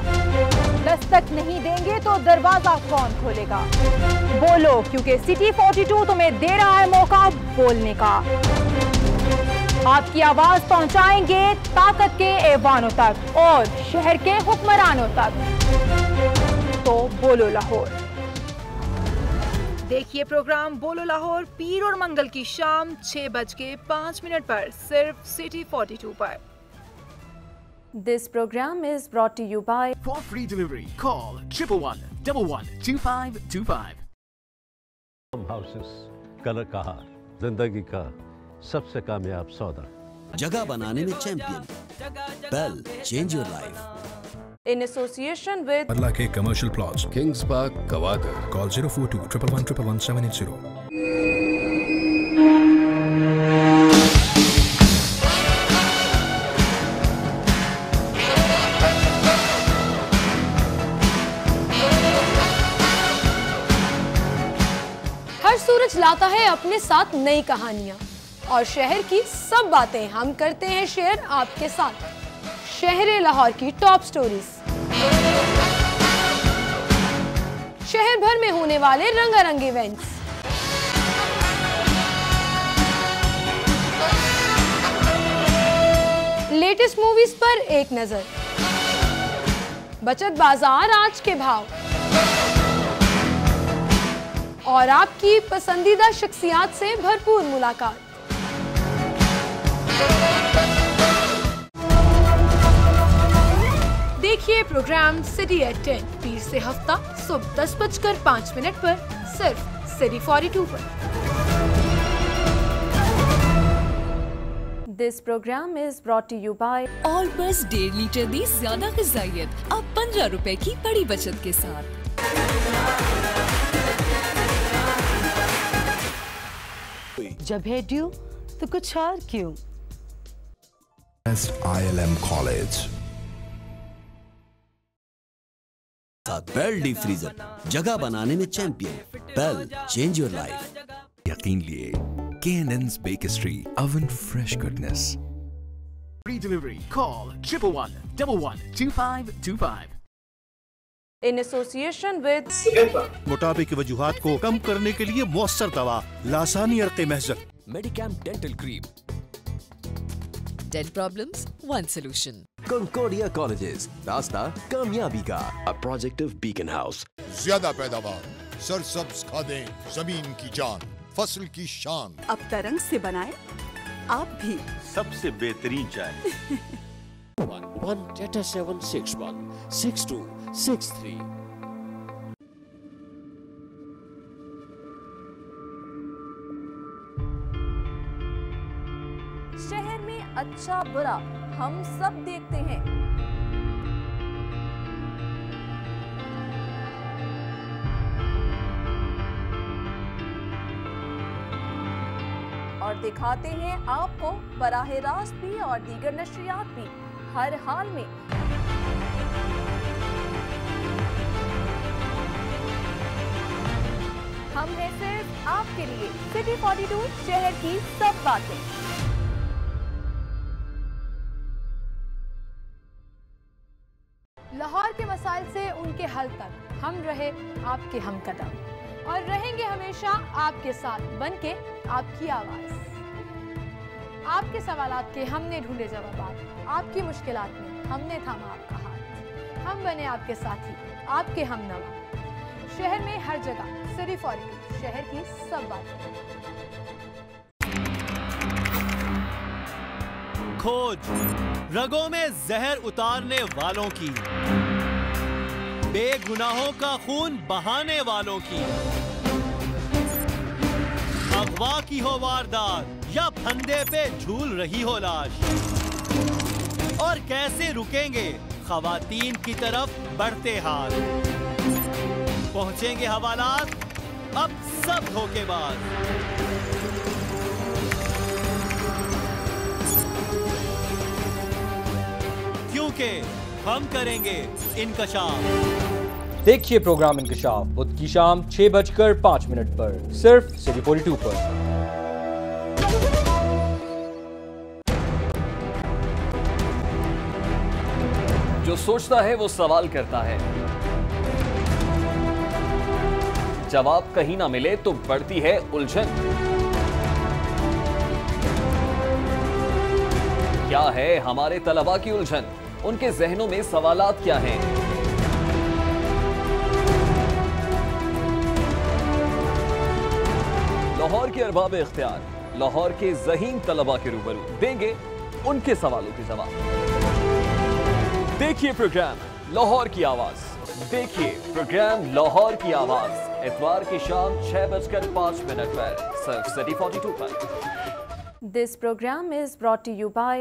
दस्तक नहीं देंगे तो दरवाजा कौन खोलेगा। बोलो क्योंकि सिटी 42 तुम्हें दे रहा है मौका बोलने का। आपकी आवाज पहुंचाएंगे ताकत के ऐवानों तक और शहर के हुक्मरानों तक। तो बोलो लाहौर। देखिए प्रोग्राम बोलो लाहौर पीर और मंगल की शाम 6:05 पर सिर्फ सिटी 42 पर। This program is brought to you by for free delivery call 111112525। Houses, Kallar Kahar, जिंदगी का सबसे कामयाब सौदा। जगह बनाने में champion. Bell, change your life. In association with अल्लाह के कमर्शियल प्लॉट्स, किंग्स पार्क, कवादर। कॉल 042 111 111 780। हर सूरज लाता है अपने साथ नई कहानियां और शहर की सब बातें हम करते हैं शेयर आपके साथ। शहर लाहौर की टॉप स्टोरीज, शहर भर में होने वाले रंगारंग इवेंट्स, लेटेस्ट मूवीज पर एक नजर, बचत बाजार आज के भाव और आपकी पसंदीदा शख्सियात से भरपूर मुलाकात। देखिए प्रोग्राम सिटी एट 10 पीर से हफ्ता सुबह 10:05 पर सिर्फ सिटी 42 पर। This program is brought to you by और बस 1.5 लीटर दी ज्यादा ग़िज़ाइयत अब 15 रुपए की बड़ी बचत के साथ। जब है ड्यू तो कुछ और क्यों। ILM college. Bell deep freezer, जगह बनाने में champion. Bell, change your life. यकीन लिए K&N's Bakery, oven fresh goodness. Free delivery call 111112525। In association with मोटापे की वजूहात को कम करने के लिए मौसर दवा लासानी अर्क़े महज़र। Medicam dental cream. Dead problems, one solution. Concordia Colleges, रास्ता कामयाबी का। A project of Beacon House. ज्यादा पैदावार, सरसब्ज खादें, जमीन की जान, फसल की शान। अब तरंग से बनाए आप भी सबसे बेहतरीन चाय। 1 Data 761 6263। शहर में अच्छा बुरा हम सब देखते हैं। और दिखाते हैं आपको बराह रास्त भी और दीगर नशरियात भी हर हाल में। हमने सिर्फ आपके लिए सिटी 42 शहर की सब बातें। लाहौर के मसाइल से उनके हल तक हम रहे आपके हमकदम। और रहेंगे हमेशा आपके साथ बनके आपकी आवाज। आपके सवालात के हमने ढूंढे जवाब, आपकी मुश्किलात में हमने थामा आपका हाथ। हम बने आपके साथी, आपके हमनवा। शहर में हर जगह सिटी 42, शहर की सब बातें। खोज रगों में जहर उतारने वालों की, बेगुनाहों का खून बहाने वालों की। अगवा की हो वारदात या फंदे पे झूल रही हो लाश, और कैसे रुकेंगे खवातीन की तरफ बढ़ते हाथ। पहुंचेंगे हवालात अब सब धोखेबाज। क्योंकि हम करेंगे इंकशाफ। देखिए प्रोग्राम इंकशाफ बुध की शाम 6:05 पर सिर्फ सिटी 42 पर। जो सोचता है वो सवाल करता है, जवाब कहीं ना मिले तो बढ़ती है उलझन। क्या है हमारे तलबा की उलझन? उनके जहनों में सवालात क्या हैं? लाहौर के अरबाब इख्तियार लाहौर के ज़हीन तलबा के रूबरू देंगे उनके सवालों के जवाब। देखिए प्रोग्राम लाहौर की आवाज, देखिए प्रोग्राम लाहौर की आवाज इतवार की शाम 6:05 पर सिर्फ सिटी 42 पर। This program is brought to you by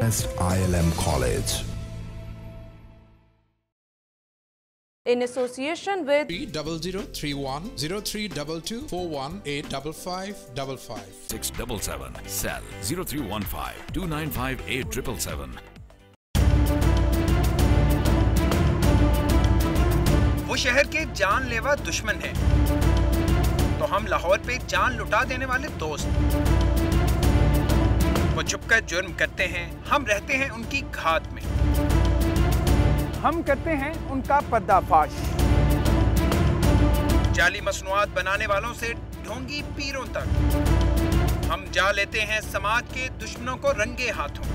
ILM College. In association with 00310322418555 677 cell 0315 295 8777. वो शहर के जानलेवा दुश्मन हैं, तो हम लाहौर पे जान लुटा देने वाले दोस्त। वो छुपकर जुर्म करते हैं, हम रहते हैं उनकी घात में। हम करते हैं उनका पर्दाफाश। जाली मसनूआत बनाने वालों से ढोंगी पीरों तक हम जा लेते हैं समाज के दुश्मनों को रंगे हाथों।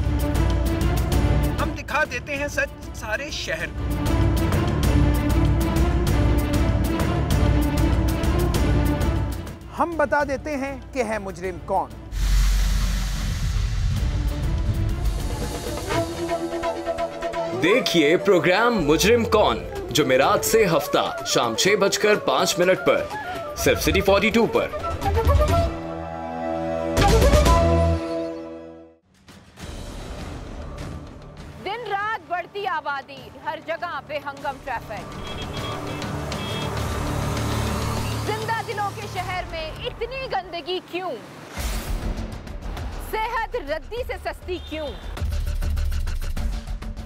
हम दिखा देते हैं सच सारे शहर को। हम बता देते हैं कि है मुजरिम कौन। देखिए प्रोग्राम मुजरिम कौन, जुमेरात से हफ्ता शाम 6:05 पर सिर्फ सिटी 42 पर। दिन रात बढ़ती आबादी, हर जगह बेहंगम ट्रैफिक। जिंदा दिलों के शहर में इतनी गंदगी क्यों? सेहत रद्दी से सस्ती क्यों?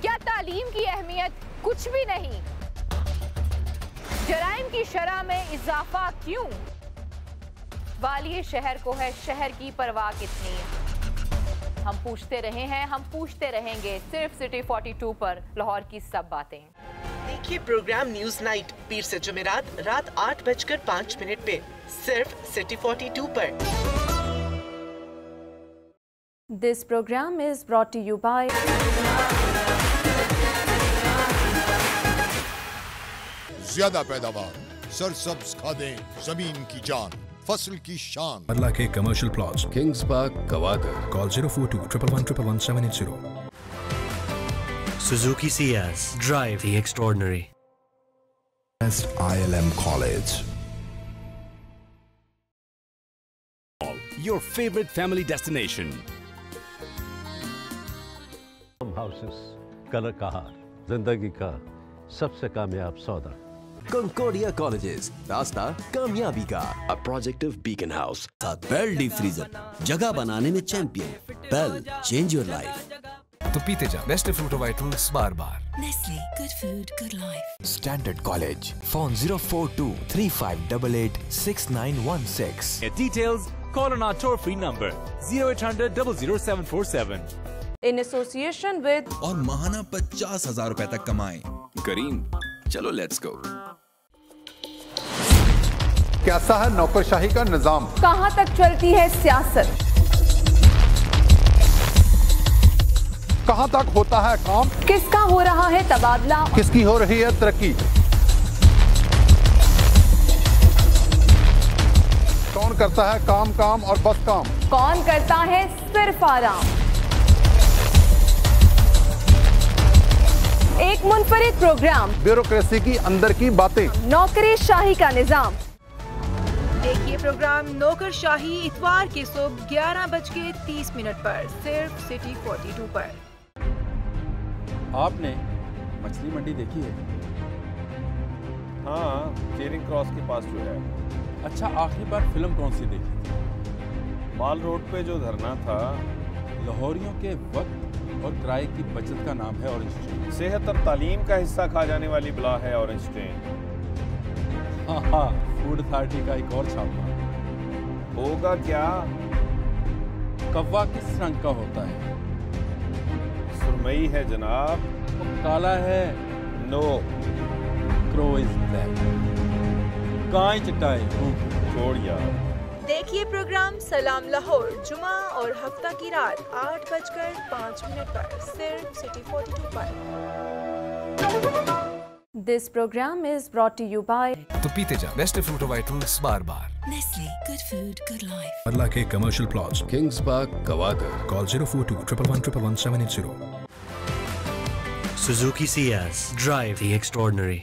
क्या तालीम की अहमियत कुछ भी नहीं? जराइम की शरह में इजाफा क्यों? वालिए शहर को है शहर की परवाह कितनी? हम पूछते रहे हैं, हम पूछते रहेंगे सिर्फ सिटी 42 पर लाहौर की सब बातें। देखिए प्रोग्राम न्यूज नाइट पीर से जुमेरात रात 8:05 पे सिर्फ सिटी 42 पर। This program is brought to you by ज्यादा पैदावार, सरसब्ज खादें, जमीन की जान, फसल की शान। अल्लाह के कमर्शियल प्लॉट्स किंग्स पार्क कवागर call 04211111780. Suzuki Ciaz. Drive the extraordinary. ILM College. Your favorite family destination. Houses Kallar Kahar जिंदगी का सबसे कामयाब सौदा। Concordia Colleges, रास्ता कामयाबी का। A project of Beacon House. Bell deep freezer, जगह बनाने में champion. Bell, change your life. तो पीते जा बेस्ट फ्रूट वाइटल्स बार बार। Nestle, good food, good life. Standard College. Phone 042-3588-6916. Details, call on our toll-free number 0800 00747. In association with और माहाना 50,000 रुपए तक कमाएं। करीम, चलो लेट्स गो। कैसा है नौकरशाही का निजाम? कहां तक चलती है सियासत? कहां तक होता है काम? किसका हो रहा है तबादला? किसकी हो रही है तरक्की? कौन करता है काम काम और बस काम? कौन करता है सिर्फ आराम? एक मुनफरिद प्रोग्राम, ब्यूरोक्रेसी की अंदर की बातें, नौकरशाही का निजाम। देखिए प्रोग्राम नौकरशाही इतवार की सुबह 11:30 पर सिर्फ सिटी 42 पर। आपने मछली मंडी देखी है? हाँ, चेरिंग क्रॉस के पास जो है। अच्छा, आखिरी बार फिल्म कौन सी देखी थी? माल रोड पे जो धरना था। लाहौरियों के वक्त और किराए की बचत का नाम है ऑरेंज ट्रेन। सेहत और तालीम का हिस्सा खा जाने वाली बला है ऑरेंज ट्रेन। हाँ, फूड अथॉरिटी का एक और छापा। होगा क्या? कौवा किस रंग का होता है? सुरमई है जनाब। काला है? नो। Crow is black. गाय चिट्टा छोड़ यार। देखिए प्रोग्राम सलाम लाहौर जुमा और हफ्ता की रात 8:05 पर सिर्फ सिटी 42 पर। This program is brought to you by तो पीते जा बेस्ट फ्रूट वाइटल्स बार बार। Nestle, good food, good life. Arla K Commercial Plots, Kings Park कवागर। Call 042 111 780. Suzuki Ciaz, drive the extraordinary.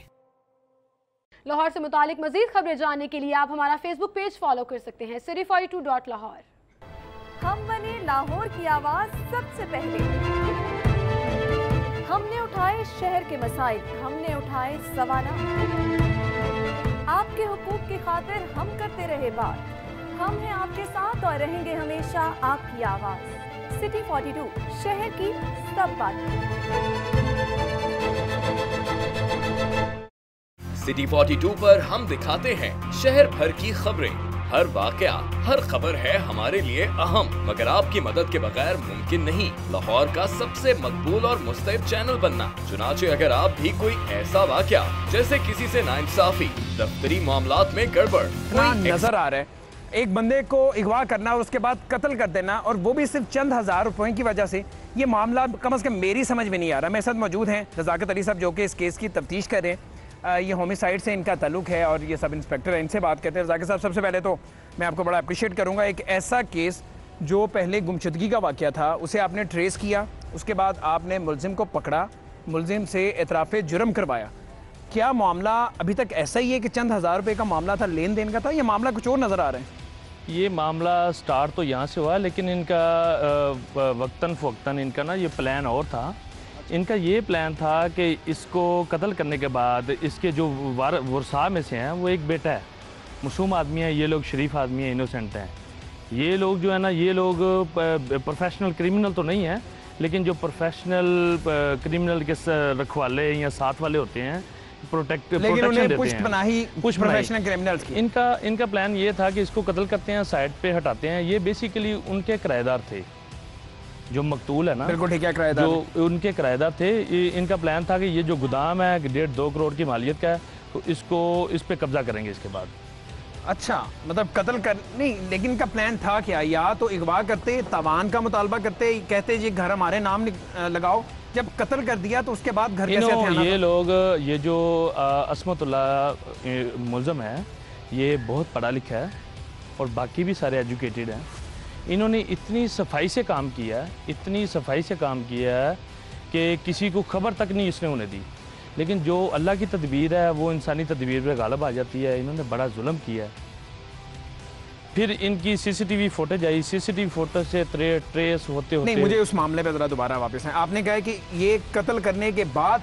Lahore से मुतालिक मजीद खबरें जानने के लिए आप हमारा फेसबुक पेज फॉलो कर सकते हैं city42.lahore। हम बने लाहौर की आवाज सबसे पहले। हमने उठाए शहर के मसाइल, हमने उठाए सवालात। आपके हुकूक की खातिर हम करते रहे बात। हम हैं आपके साथ और रहेंगे हमेशा आपकी आवाज। सिटी 42, शहर की सब बातें। सिटी 42 पर हम दिखाते हैं शहर भर की खबरें। हर वाकया, हर खबर है हमारे लिए अहम, मगर आपकी मदद के बगैर मुमकिन नहीं लाहौर का सबसे मकबूल और मुस्तैद चैनल बनना। चुनाचे अगर आप भी कोई ऐसा वाकया जैसे किसी से नाइंसाफी, दफ्तरी मामलात में गड़बड़ नजर आ रहा है, एक बंदे को अगवा करना और उसके बाद कत्ल कर देना, और वो भी सिर्फ चंद हजार रुपयों की वजह से, ये मामला कम से कम मेरी समझ में नहीं आ रहा। मेरे साथ मौजूद हैं रज़ाकत अली साहब जो कि इस केस की तफ्तीश कर रहे हैं। ये होमिसाइड से इनका ताल्लुक है और ये सब इंस्पेक्टर है, इनसे बात करते हैं। रज़ाकत साहब, सबसे पहले तो मैं आपको बड़ा अप्रिशिएट करूँगा, एक ऐसा केस जो पहले गुमशुदगी का वाक़या था उसे आपने ट्रेस किया, उसके बाद आपने मुलजिम को पकड़ा, मुलजिम से एतराफ़ जुर्म करवाया। क्या मामला अभी तक ऐसा ही है कि चंद हज़ार रुपये का मामला था, लेन देन का था, या मामला कुछ और नज़र आ रहा है? ये मामला स्टार्ट तो यहाँ से हुआ, लेकिन इनका वक्तन फ़वक्तन इनका ना ये प्लान और था। इनका ये प्लान था कि इसको कत्ल करने के बाद इसके जो वर्सा में से हैं वो एक बेटा है, मासूम आदमी है, ये लोग शरीफ आदमी है, इनोसेंट हैं। ये लोग जो है ना, ये लोग प्रोफेशनल क्रिमिनल तो नहीं हैं, लेकिन जो प्रोफेशनल क्रिमिनल के रखवाले या साथ वाले होते हैं, प्रोटेक्शन देते हैं। इनका प्लान ये था कि इसको कत्ल करते हैं, साइड पे हटाते हैं। ये बेसिकली उनके किराएदार थे, जो मकतूल है ना, बिल्कुल ठीक है, किराएदार जो उनके किराएदार थे। इनका प्लान था कि ये जो गोदाम है 1.5-2 करोड़ की मालियत का है, तो इस पे कब्जा करेंगे इसके बाद। अच्छा, मतलब कत्ल कर नहीं, लेकिन इनका प्लान था क्या? या तो अगवा करते, तावान का मुतालबा करते, कहते ये घर हमारे नाम लगाओ, जब कत्ल कर दिया तो उसके बाद घर कैसे हथियाना? ये लोग, ये जो असमतुल्लाह मुल्ज़म है, ये बहुत पढ़ा लिखा है और बाकी भी सारे एजुकेटेड हैं। इन्होंने इतनी सफाई से काम किया है, इतनी सफाई से काम किया है कि किसी को खबर तक नहीं इसने उन्हें दी। लेकिन जो अल्लाह की तदबीर है वो इंसानी तदबीर पे गालिब आ जाती है। इन्होंने बड़ा जुल्म किया है। फिर इनकी CCTV footage I, CCTV footage से ट्रेस होते नहीं, मुझे उस मामले पे ज़रा दोबारा वापस आए। आपने कहा कि ये कत्ल करने के बाद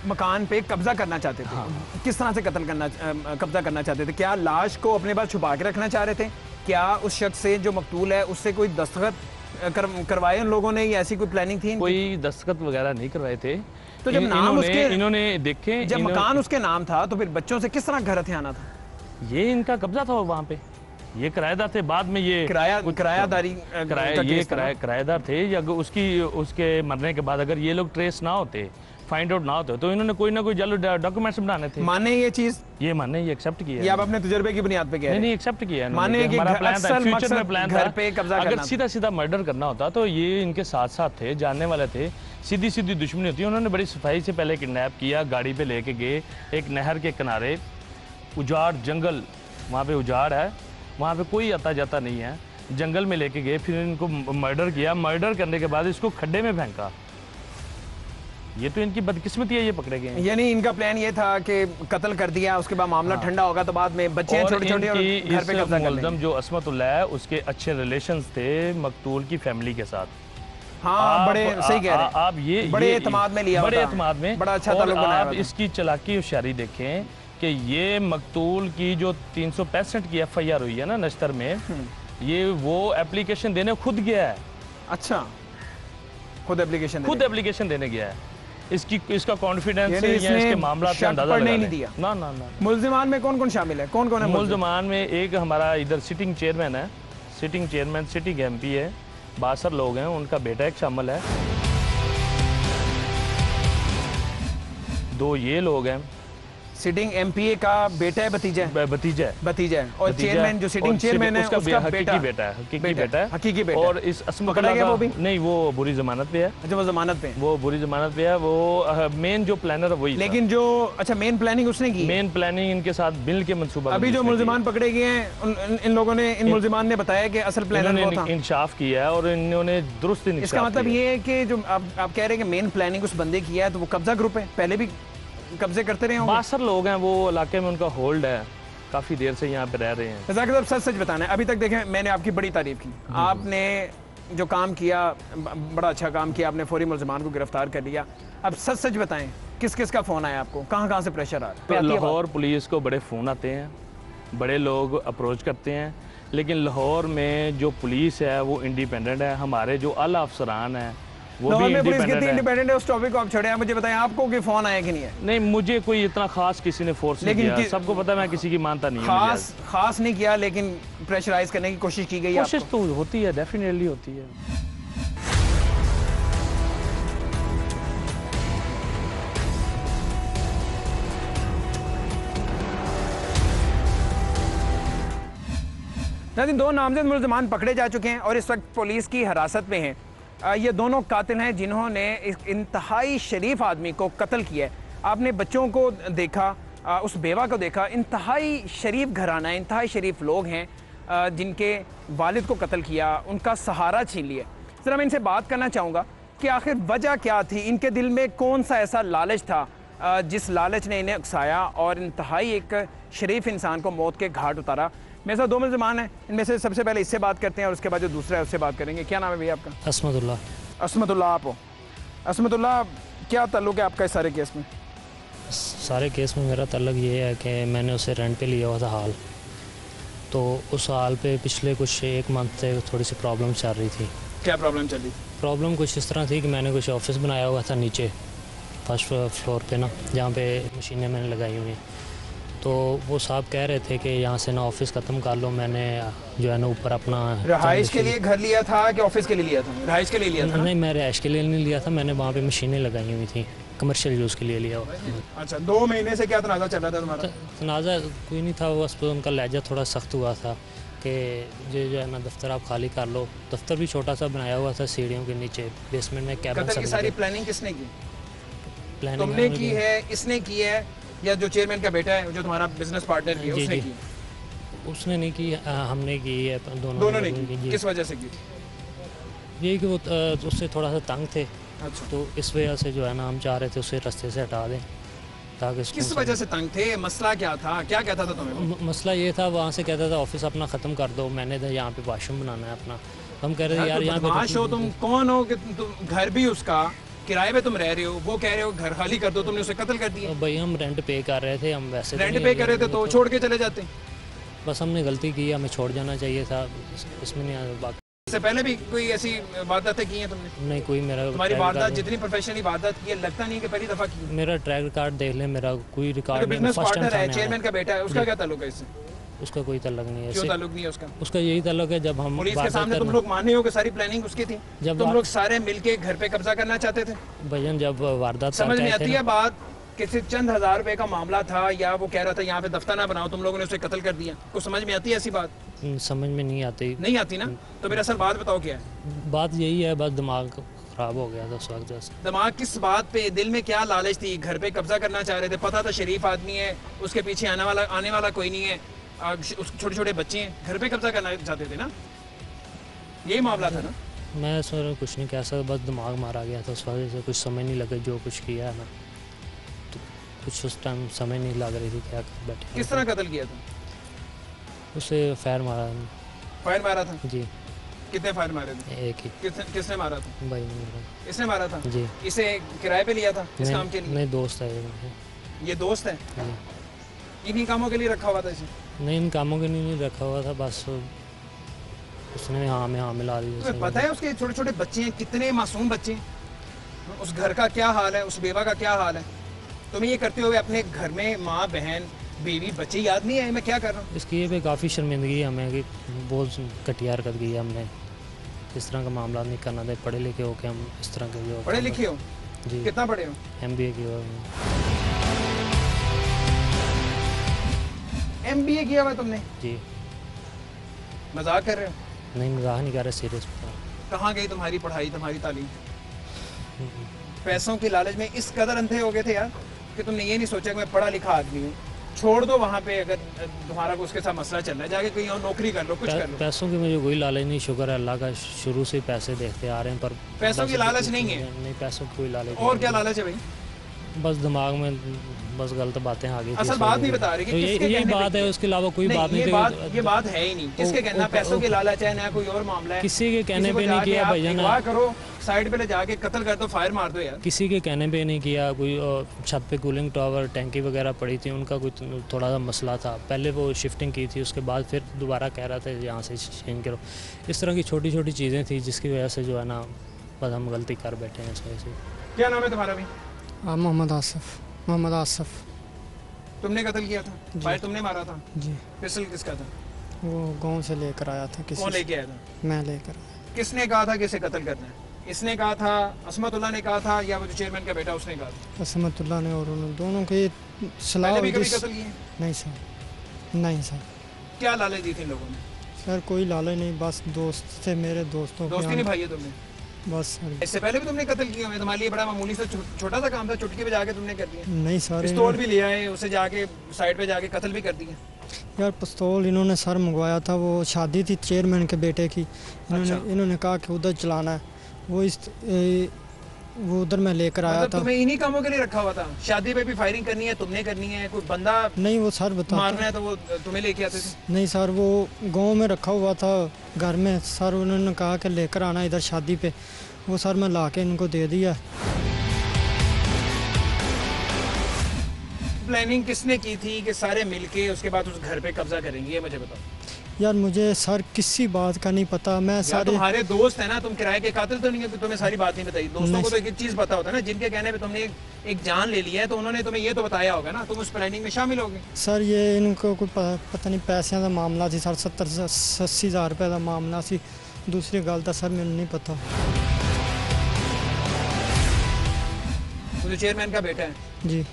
मकान पे कब्जा करना चाहते थे। हाँ। किस तरह से कब्जा करना चाहते थे? क्या लाश को अपने पास छुपा के रखना चाह रहे थे? क्या उस शख्स से जो मकतूल है उससे कोई दस्तखत करवाए उन लोगों ने, या ऐसी कोई प्लानिंग थी? कोई दस्तखत वगैरह नहीं करवाए थे। तो जब नाम उसके, इन्होंने देखे, जब मकान उसके नाम था तो फिर बच्चों से किस तरह घर हथियाना था? ये इनका कब्जा था वहाँ पे, ये किराएदार थे। बाद में ये किराएदार थे, या उसके मरने के बाद अगर ये लोग ट्रेस ना होते, फाइंड आउट ना होते तो इन्होंने कोई ना कोई जाली डॉक्यूमेंट्स बनाने थे। माने ये चीज, ये माने, ये एक्सेप्ट किया, ये आप अपने तजुर्बे की बुनियाद पे कह रहे हैं? नहीं एक्सेप्ट किया माने कि हमारा प्लान था, फ्यूचर में प्लान था, घर पे कब्जा अगर करना सीधा सीधा मर्डर करना होता तो ये इनके साथ साथ थे, जानने वाले थे, सीधी सीधी दुश्मनी होती। उन्होंने बड़ी सफाई से पहले किडनैप किया, गाड़ी पे लेके गए एक नहर के किनारे, उजाड़ जंगल, वहाँ पे उजाड़ है, वहाँ पे कोई आता जाता नहीं है, जंगल में लेके गए, फिर इनको मर्डर किया, मर्डर करने के बाद इसको खड्डे में फेंका। ये तो इनकी बदकिस्मती है, ये पकड़े गए। यानी इनका प्लान ये था कि कत्ल कर दिया, उसके बाद मामला ठंडा होगा तो बाद में बच्चे छोटे छोटे और घर पे कब्जा कर लेंगे। जो असमतुल्लाह है उसके अच्छे रिलेशंस थे मकतूल की फैमिली के साथ। हाँ, बड़े सही कह रहे हैं आप, ये बड़े एतमाद में लिया, बड़े एतमाद में, बड़ा अच्छा ताल्लुक बनाया। आप इसकी चालाकी होशियारी देखें कि ये मकतूल की जो 365 की FIR हुई है ना नश्तर में, ये वो एप्लीकेशन देने खुद गया है। अच्छा, खुद एप्लीकेशन देने गया है। इसका कॉन्फिडेंस या इसके मामला से अंदाजा नहीं दिया। ना ना ना। मुल्जिमान में कौन कौन शामिल है? कौन कौन है मुल्जिमान में? एक हमारा इधर सिटिंग चेयरमैन है, सिटिंग MP है, 62 लोग हैं, उनका बेटा एक शामिल है, 2 ये लोग हैं। सिटिंग MPA का बेटा है, भतीजा है? भतीजा है। और चेयरमैन जो सिटिंग चेयरमैन है उसका हकीकी बेटा है। और इस असमतुल्लाह का वो भी नहीं, वो बुरी जमानत पे है। अच्छा, वो जमानत पे है, वो बुरी जमानत पे है। वो मेन जो प्लानर है वही, लेकिन जो अच्छा मेन प्लानिंग उसने की, मेन प्लानिंग इनके साथ मिल के मंसूबा। अभी जो मुल्जिमान पकड़े गए हैं इन लोगों ने, इन मुल्जिमान ने बताया कि असल प्लानर वो था। इंसाफ किया है और इन्होंने दुरुस्त इंसाफ। इसका मतलब ये है कि जो आप कह रहे हैं कि मेन प्लानिंग उस बंदे की है, तो वो कब्जा ग्रुप है, पहले भी कब्जे करते रहे होंगे। 62 लोग हैं, वो इलाके में उनका होल्ड है, काफ़ी देर से यहाँ पे रह रहे हैं। रज़ाक साहब सच सच बताना है, अभी तक देखें मैंने आपकी बड़ी तारीफ की, आपने जो काम किया बड़ा अच्छा काम किया, आपने फौरी मुल्ज़िमान को गिरफ्तार कर लिया। अब सच सच बताएं किस किस का फ़ोन आया आपको, कहाँ कहाँ से प्रेशर आ रहा है? लाहौर पुलिस को बड़े फ़ोन आते हैं, बड़े लोग अप्रोच करते हैं, लेकिन लाहौर में जो पुलिस है वो इंडिपेंडेंट है। हमारे जो आला अफसरान हैं वो भी इंडिपेंडेंट है। उस टॉपिक को आप छोड़े, मुझे बताएं आपको कि फोन आया कि नहीं है? नहीं, मुझे कोई इतना खास किसी ने फोर्स नहीं किया, सबको पता मैं किसी की मानता नहीं हूं। खास नहीं किया, लेकिन प्रेशराइज करने की कोशिश की गई। कोशिश तो होती है, डेफिनेटली होती है। नाज़रीन, 2 नामजद मुल्ज़िमान पकड़े जा चुके हैं और इस वक्त पुलिस की हिरासत में हैं। ये दोनों कातिल हैं जिन्होंने इस इंतहाई शरीफ आदमी को कत्ल किया है। आपने बच्चों को देखा, उस बेवा को देखा, इंतहाई शरीफ घराना है, इंतहाई शरीफ लोग हैं जिनके वालिद को कत्ल किया, उनका सहारा छीन लिया। ज़रा मैं इनसे बात करना चाहूँगा कि आखिर वजह क्या थी, इनके दिल में कौन सा ऐसा लालच था जिस लालच ने इन्हें उकसाया और इंतहाई एक शरीफ इंसान को मौत के घाट उतारा। मेरे साथ 2 मुल्ज़िमान हैं, इनमें से सबसे पहले इससे बात करते हैं और उसके बाद जो दूसरा है उससे बात करेंगे। क्या नाम है भैया आपका? असमतुल्लाह। आप हो असमतुल्लाह, क्या ताल्लुक़ है आपका इस सारे केस में? सारे केस में मेरा ताल्लुक़ ये है कि मैंने उसे रेंट पे लिया हुआ था हाल, तो उस हाल पे पिछले कुछ 1 मंथ से थोड़ी सी प्रॉब्लम चल रही थी। क्या प्रॉब्लम चल रही? प्रॉब्लम कुछ इस तरह थी कि मैंने कुछ ऑफिस बनाया हुआ था नीचे फर्स्ट फ्लोर पे ना, जहाँ पे मशीनें मैंने लगाई हुई हैं। तो वो साहब कह रहे थे कि यहाँ से ना ऑफिस ख़त्म कर लो। मैंने जो है ना ऊपर अपना रहाइश के लिए घर लिया था कि ऑफिस के लिए लिया था? रहाइश के लिए लिया था। नहीं, मैं रहाइश के लिए नहीं लिया था, मैंने वहाँ पे मशीनें लगाई हुई थी, कमर्शियल यूज़ के लिए लिया हुआ। अच्छा, 2 महीने से क्या तनाज़ा चल रहा था तुम्हारा? तनाज़ा कोई नहीं था, बस उनका लहजा थोड़ा सख्त हुआ था कि जो है ना दफ्तर आप खाली कर लो। दफ्तर भी छोटा सा बनाया हुआ था सीढ़ियों के नीचे, बेसमेंट में कैबिन। कत्ल की सारी प्लानिंग किसने की? तुमने की है, इसने की है, या जो चेयरमैन का बेटा है जो तुम्हारा बिजनेस पार्टनर है उसने की? उसने नहीं की, हमने की है, दोनों ने की। किस वजह से की? ये कि वो उससे थोड़ा सा तंग थे। अच्छा। तो इस वजह से जो है ना हम चाह रहे थे उसे रास्ते से हटा दें ताकि। किस वजह से तंग थे? मसला क्या था? क्या कहता था तुम्हें? मसला ये था, वहाँ से कहता था ऑफिस अपना ख़त्म कर दो, मैंने तो यहाँ पे वॉशरूम बनाना है अपना। हम कह रहे थे यार यहाँ पे तुम कौन हो कि तुम घर भी उसका किराए पे तुम रह रहे हो, वो कह रहे हो घर खाली कर दो, तुमने उसे कत्ल कर दिया। भाई हम रेंट पे कर रहे थे, हम वैसे रेंट पे कर रहे थे तो छोड़ के चले जाते। बस हमने गलती की, हमें छोड़ जाना चाहिए था, इसमें नहीं। बाकी इससे पहले भी कोई ऐसी वारदातें की हैं तुमने? नहीं, कोई मेरा तुम्हारी वारदात जितनी प्रोफेशनली वारदात की है लगता नहीं कि पहली दफा की। मेरा ट्रैक रिकॉर्ड देख ले, मेरा कोई रिकॉर्ड नहीं। बिजनेस पार्टनर है, चेयरमैन का बेटा है, उसका क्या ताल्लुक है इससे? उसका कोई ताल्लुक नहीं है। क्यों ताल्लुक नहीं है उसका? उसका यही ताल्लुक है जब हम पुलिस के सामने तुम लोग माने हो कि सारी प्लानिंग उसकी थी, जब तुम लोग सारे मिलके घर पे कब्जा करना चाहते थे। भजन जब वारदात समझ में आती है बात कि सिर्फ चंद हजार रुपए का मामला था, या वो कह रहा था यहाँ पे दफ्तर ना बनाओ, तुम लोगों ने उसे कत्ल कर दिया। कुछ समझ में आती है ऐसी बात? समझ में नहीं आती। नहीं आती ना? तो मेरा असल बात बताओ क्या है? बात यही है, बस दिमाग खराब हो गया था उस वक्त। दिमाग किस बात पे? दिल में क्या लालच थी? घर पे कब्जा करना चाह रहे थे, पता था शरीफ आदमी है, उसके पीछे आने वाला कोई नहीं है, छोटे छोटे बच्चे हैं, घर पे कब्जा करना चाहते थे ना? यही मामला था ना? मैं सर कुछ नहीं कह सकता, बस दिमाग मारा गया था उस वजह से, कुछ समझ नहीं लगा जो कुछ किया है ना, तो कुछ उस टाइम समझ नहीं लग रही थी क्या कर बैठे। किस तरह कत्ल किया था? उसे फायर मारा। फायर मारा था? जी। कितने फायर मारे थे? एक ही। किसने मारा था? भाई ने मारा। इसने मारा था? जी। इसे किराए पे लिया था इस काम के लिए? नहीं, दोस्त है ये दोस्त है? इन्हीं कामों के लिए रखा हुआ था इसे? नहीं, इन कामों के लिए नहीं रखा हुआ था, बस उसने हाँ में हाँ मिला दी। तुम्हें पता है उसके छोटे छोटे बच्चे हैं, कितने मासूम बच्चे हैं, उस घर का क्या हाल है, उस बेवा का क्या हाल है? तुम्हें ये करते हुए अपने घर में माँ बहन बीवी बच्चे याद नहीं है मैं क्या कर रहा हूँ? इसकी ये पे काफ़ी शर्मिंदगी है हमें कि बहुत घटिया हरकत की है हमने, इस तरह का मामला नहीं करना था। पढ़े लिखे हो के हम इस तरह के जो पढ़े लिखे हो? जी। कितना पढ़े हो? MBA की हो। MBA किया हुआ तुमने? जी। मजाक कर रहे हो? नहीं, मजाक नहीं कर रहे, सीरियस बता। कहाँ गई तुम्हारी पढ़ाई, तुम्हारी तालीम? पैसों की लालच में इस कदर अंधे हो गए थे यार कि तुमने ये नहीं सोचा कि मैं पढ़ा लिखा आदमी हूँ। छोड़ दो वहाँ पे, अगर तुम्हारा उसके साथ मसला चल रहा है, जाके कहीं और नौकरी कर लो, कुछ कर लो। पैसों की मुझे कोई लालच नहीं, शुक्र है अल्लाह का, शुरू से पैसे देखते आ रहे हैं। पर पैसों की लालच नहीं है? नहीं, पैसों की कोई लालच। और क्या लालच है भाई? बस दिमाग में बस गलत बातें आ गई। असल बात नहीं बता रही कि यही बात है, उसके अलावा कोई बात नहीं। ये बात है ही नहीं। किसके कहना पैसों की लालच है, ना कोई और मामला है? किसी के कहने पे नहीं किया भैया। करो साइड पे ले जाके कत्ल कर दो, फायर मार दो यार। किसी के कहने पे नहीं किया। कोई छत पे कूलिंग टावर टैंकी वगैरह पड़ी थी, उनका कुछ थोड़ा सा मसला था। पहले वो शिफ्टिंग की थी, उसके बाद फिर दोबारा कह रहा था यहाँ से चेंज करो। इस तरह की छोटी छोटी चीज़ें थी जिसकी वजह से जो है ना बस हम गलती कर बैठे हैं इस वजह से। क्या नाम है तुम्हारा भी? मोहम्मद आसिफ। तुमने कत्ल किया था? फायर तुमने मारा था? जी। पिस्टल किसका था? वो गांव से लेकर आया था। कौन लेके आया था? मैं लेकर आया। किसने कहा था कि इसे कत्ल करना है? इसने कहा था, असमतुल्लाह ने कहा था, या वो जो चेयरमैन का बेटा उसने कहा था? असमतुल्लाह ने, और उन दोनों की सलाह। पहले भी कभी कत्ल किए? नहीं सर, नहीं सर। क्या लालच दी थी इन लोगों ने? सर कोई लालच नहीं, बस दोस्त थे मेरे, दोस्तों दोस्ती निभाई है तुमने? बस सर। इससे पहले भी तुमने कत्ल किया है? तुम्हारे लिए बड़ा मामूली सा छोटा सा काम था, चुटकी पे जाके तुमने कर दिया? नहीं सर। पिस्तौल भी ले आए, उसे जाके साइड पे जाके कत्ल भी कर दिया? यार पिस्तौल इन्होंने सर मंगवाया था, वो शादी थी चेयरमैन के बेटे की, इन्होंने कहा कि उधर चलाना है, वो उधर मैं लेकर आया था। तुम्हें इन्हीं कामों के लिए रखा हुआ था? शादी पे भी फायरिंग करनी है, तुमने करनी है, कोई बंदा नहीं वो सर बता मारना है तो वो तुम्हें लेके आते थे? नहीं सर, वो गांव में रखा हुआ था घर में सर, उन्होंने कहा कि लेकर आना इधर शादी पे, वो सर मैं ला के इनको दे दिया। प्लानिंग किसने की थी कि सारे मिलके उसके बाद उस घर पे कब्जा करेंगे, ये मुझे बताओ। यार मुझे सर किसी बात का नहीं पता। मैं सारे तुम्हारे दोस्त है ना, तुम किराए के कातिल तो नहीं है कि तुम्हें सारी बात नहीं बताई? दोस्तों को तो एक चीज पता होता है ना, जिनके कहने पे तुमने एक जान ले लिया है तो उन्होंने तुम्हें ये तो बताया होगा ना, तुम उस प्लानिंग में शामिल होगे। सर ये इनको कोई पता नहीं, पैसे का मामला थी सर, 70-80 हज़ार रुपये का मामला सी, दूसरी गल तो सर मैंने नहीं पता। तो चेयरमैन का बेटा है? जी।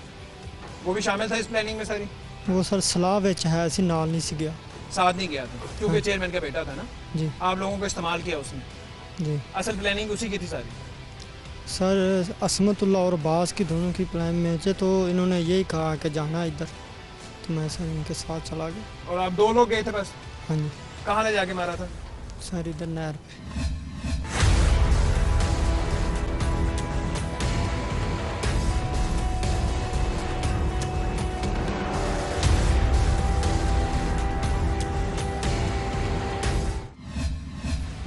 वो भी शामिल था इस प्लानिंग में सारी? वो सर सलाह विच है, ऐसी नाल नहीं सी गया, साथ नहीं गया था क्योंकि चेयरमैन का बेटा था ना? जी। आप लोगों को इस्तेमाल किया उसने? जी। असल प्लानिंग उसी की थी सारी? सर असमतुल्लाह और बास की दोनों की प्लान में थे, तो इन्होंने यही कहा कि जाना इधर, तो मैं सर इनके साथ चला गया। और आप 2 लोग गए थे बस? हाँ जी। कहाँ ले जाके मारा था? सर इधर नहर पे।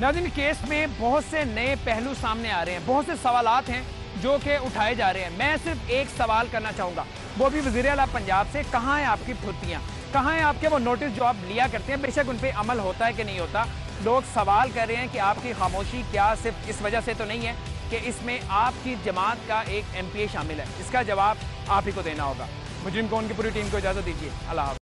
नाज़रीन, केस में बहुत से नए पहलू सामने आ रहे हैं, बहुत से सवालात हैं जो कि उठाए जा रहे हैं। मैं सिर्फ एक सवाल करना चाहूँगा, वो भी वज़ीर आला पंजाब से, कहाँ हैं आपकी फुर्तियाँ, कहाँ हैं आपके वो नोटिस जो आप लिया करते हैं? बेशक उन पर अमल होता है कि नहीं होता। लोग सवाल कर रहे हैं कि आपकी खामोशी क्या सिर्फ इस वजह से तो नहीं है कि इसमें आपकी जमात का एक MPA शामिल है? इसका जवाब आप ही को देना होगा। मुझे उनको उनकी पूरी टीम को इजाज़त दीजिए। अल्लाह हाफ़िज़।